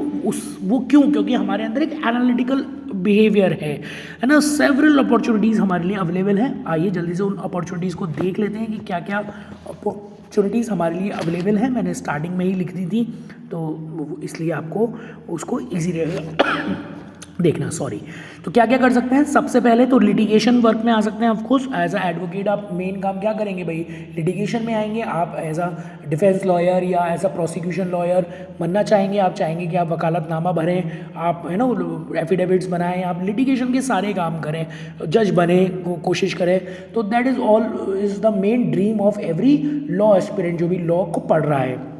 वो क्यों, क्योंकि हमारे अंदर एक एनालिटिकल बिहेवियर है ना। सेवरल अपॉर्चुनिटीज़ हमारे लिए अवेलेबल हैं। आइए जल्दी से उन अपॉर्चुनिटीज़ को देख लेते हैं कि क्या क्या अपॉर्चुनिटीज़ हमारे लिए अवेलेबल हैं। मैंने स्टार्टिंग में ही लिख दी थी तो इसलिए आपको उसको ईजी रहेगा देखना, सॉरी। तो क्या क्या कर सकते हैं, सबसे पहले तो लिटिगेशन वर्क में आ सकते हैं। ऑफकोर्स एज अ एडवोकेट आप मेन काम क्या करेंगे भाई, लिटिगेशन में आएंगे। आप एज अ डिफेंस लॉयर या एज अ प्रोसिक्यूशन लॉयर बनना चाहेंगे, आप चाहेंगे कि आप वकालतनामा भरें, आप है ना एफिडेविट्स बनाएं, आप लिटिगेशन के सारे काम करें, जज बने कोशिश करें। तो that is all is the main dream of every law aspirant जो भी लॉ को पढ़ रहा है।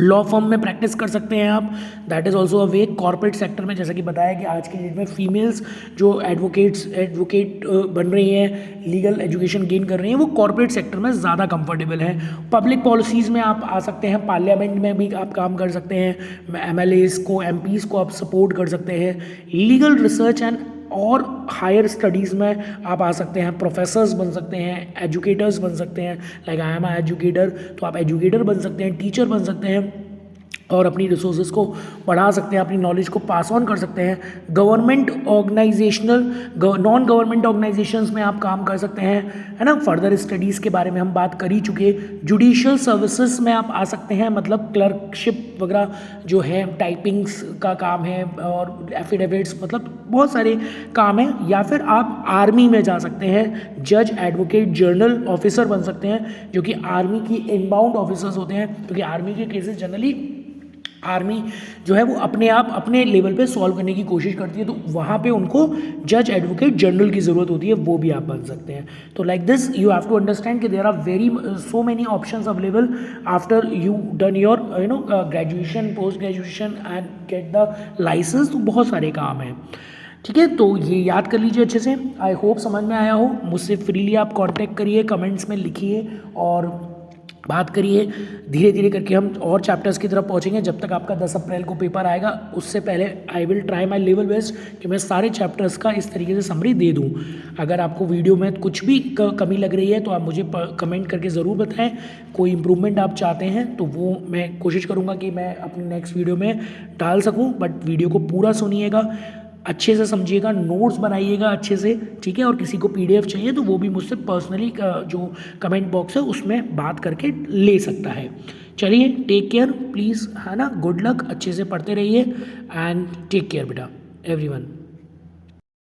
लॉ फर्म में प्रैक्टिस कर सकते हैं आप, that is also a way. Corporate sector में जैसा कि बताया कि आज की डेट में फीमेल्स जो एडवोकेट बन रही हैं, लीगल एजुकेशन गेन कर रही हैं, वो कॉर्पोरेट सेक्टर में ज़्यादा कंफर्टेबल हैं। पब्लिक पॉलिसीज़ में आप आ सकते हैं, पार्लियामेंट में भी आप काम कर सकते हैं, MLAs को, MPs को आप सपोर्ट कर सकते हैं। लीगल रिसर्च एंड और हायर स्टडीज़ में आप आ सकते हैं, प्रोफेसर्स बन सकते हैं, एजुकेटर्स बन सकते हैं, like I am a educator, तो आप एजुकेटर बन सकते हैं, टीचर बन सकते हैं और अपनी रिसोर्सेज को बढ़ा सकते हैं, अपनी नॉलेज को पास ऑन कर सकते हैं। Government organizational, non government organizations में आप काम कर सकते हैं, है ना। फर्दर स्टडीज़ के बारे में हम बात कर ही चुके। जुडिशियल सर्विसेज में आप आ सकते हैं, मतलब क्लर्कशिप वगैरह जो है, टाइपिंग्स का काम है और एफिडेविट्स, मतलब बहुत सारे काम हैं। या फिर आप आर्मी में जा सकते हैं, जज, एडवोकेट, जर्नल ऑफिसर बन सकते हैं, जो कि आर्मी की इनबाउंड ऑफिसर्स होते हैं, क्योंकि आर्मी के केसेस जनरली आर्मी जो है वो अपने आप अपने लेवल पे सॉल्व करने की कोशिश करती है, तो वहाँ पे उनको जज, एडवोकेट, जनरल की ज़रूरत होती है, वो भी आप बन सकते हैं। तो like this you have to understand कि there are very so many options available after you done your graduation, post graduation and get the licence. तो बहुत सारे काम हैं, ठीक है। तो ये याद कर लीजिए अच्छे से। आई होप समझ में आया हो। मुझसे फ्रीली आप कांटेक्ट करिए, कमेंट्स में लिखिए और बात करिए। धीरे धीरे करके हम और चैप्टर्स की तरफ पहुंचेंगे। जब तक आपका 10 अप्रैल को पेपर आएगा उससे पहले I will try my level best कि मैं सारे चैप्टर्स का इस तरीके से समरी दे दूं। अगर आपको वीडियो में कुछ भी कमी लग रही है तो आप मुझे कमेंट करके ज़रूर बताएं। कोई इम्प्रूवमेंट आप चाहते हैं तो वो मैं कोशिश करूँगा कि मैं अपनी नेक्स्ट वीडियो में डाल सकूँ। बट वीडियो को पूरा सुनिएगा, अच्छे से समझिएगा, नोट्स बनाइएगा अच्छे से, ठीक है। और किसी को PDF चाहिए तो वो भी मुझसे पर्सनली जो कमेंट बॉक्स है उसमें बात करके ले सकता है। चलिए, टेक केयर प्लीज़, है ना। गुड लक, अच्छे से पढ़ते रहिए एंड टेक केयर बेटा एवरीवन।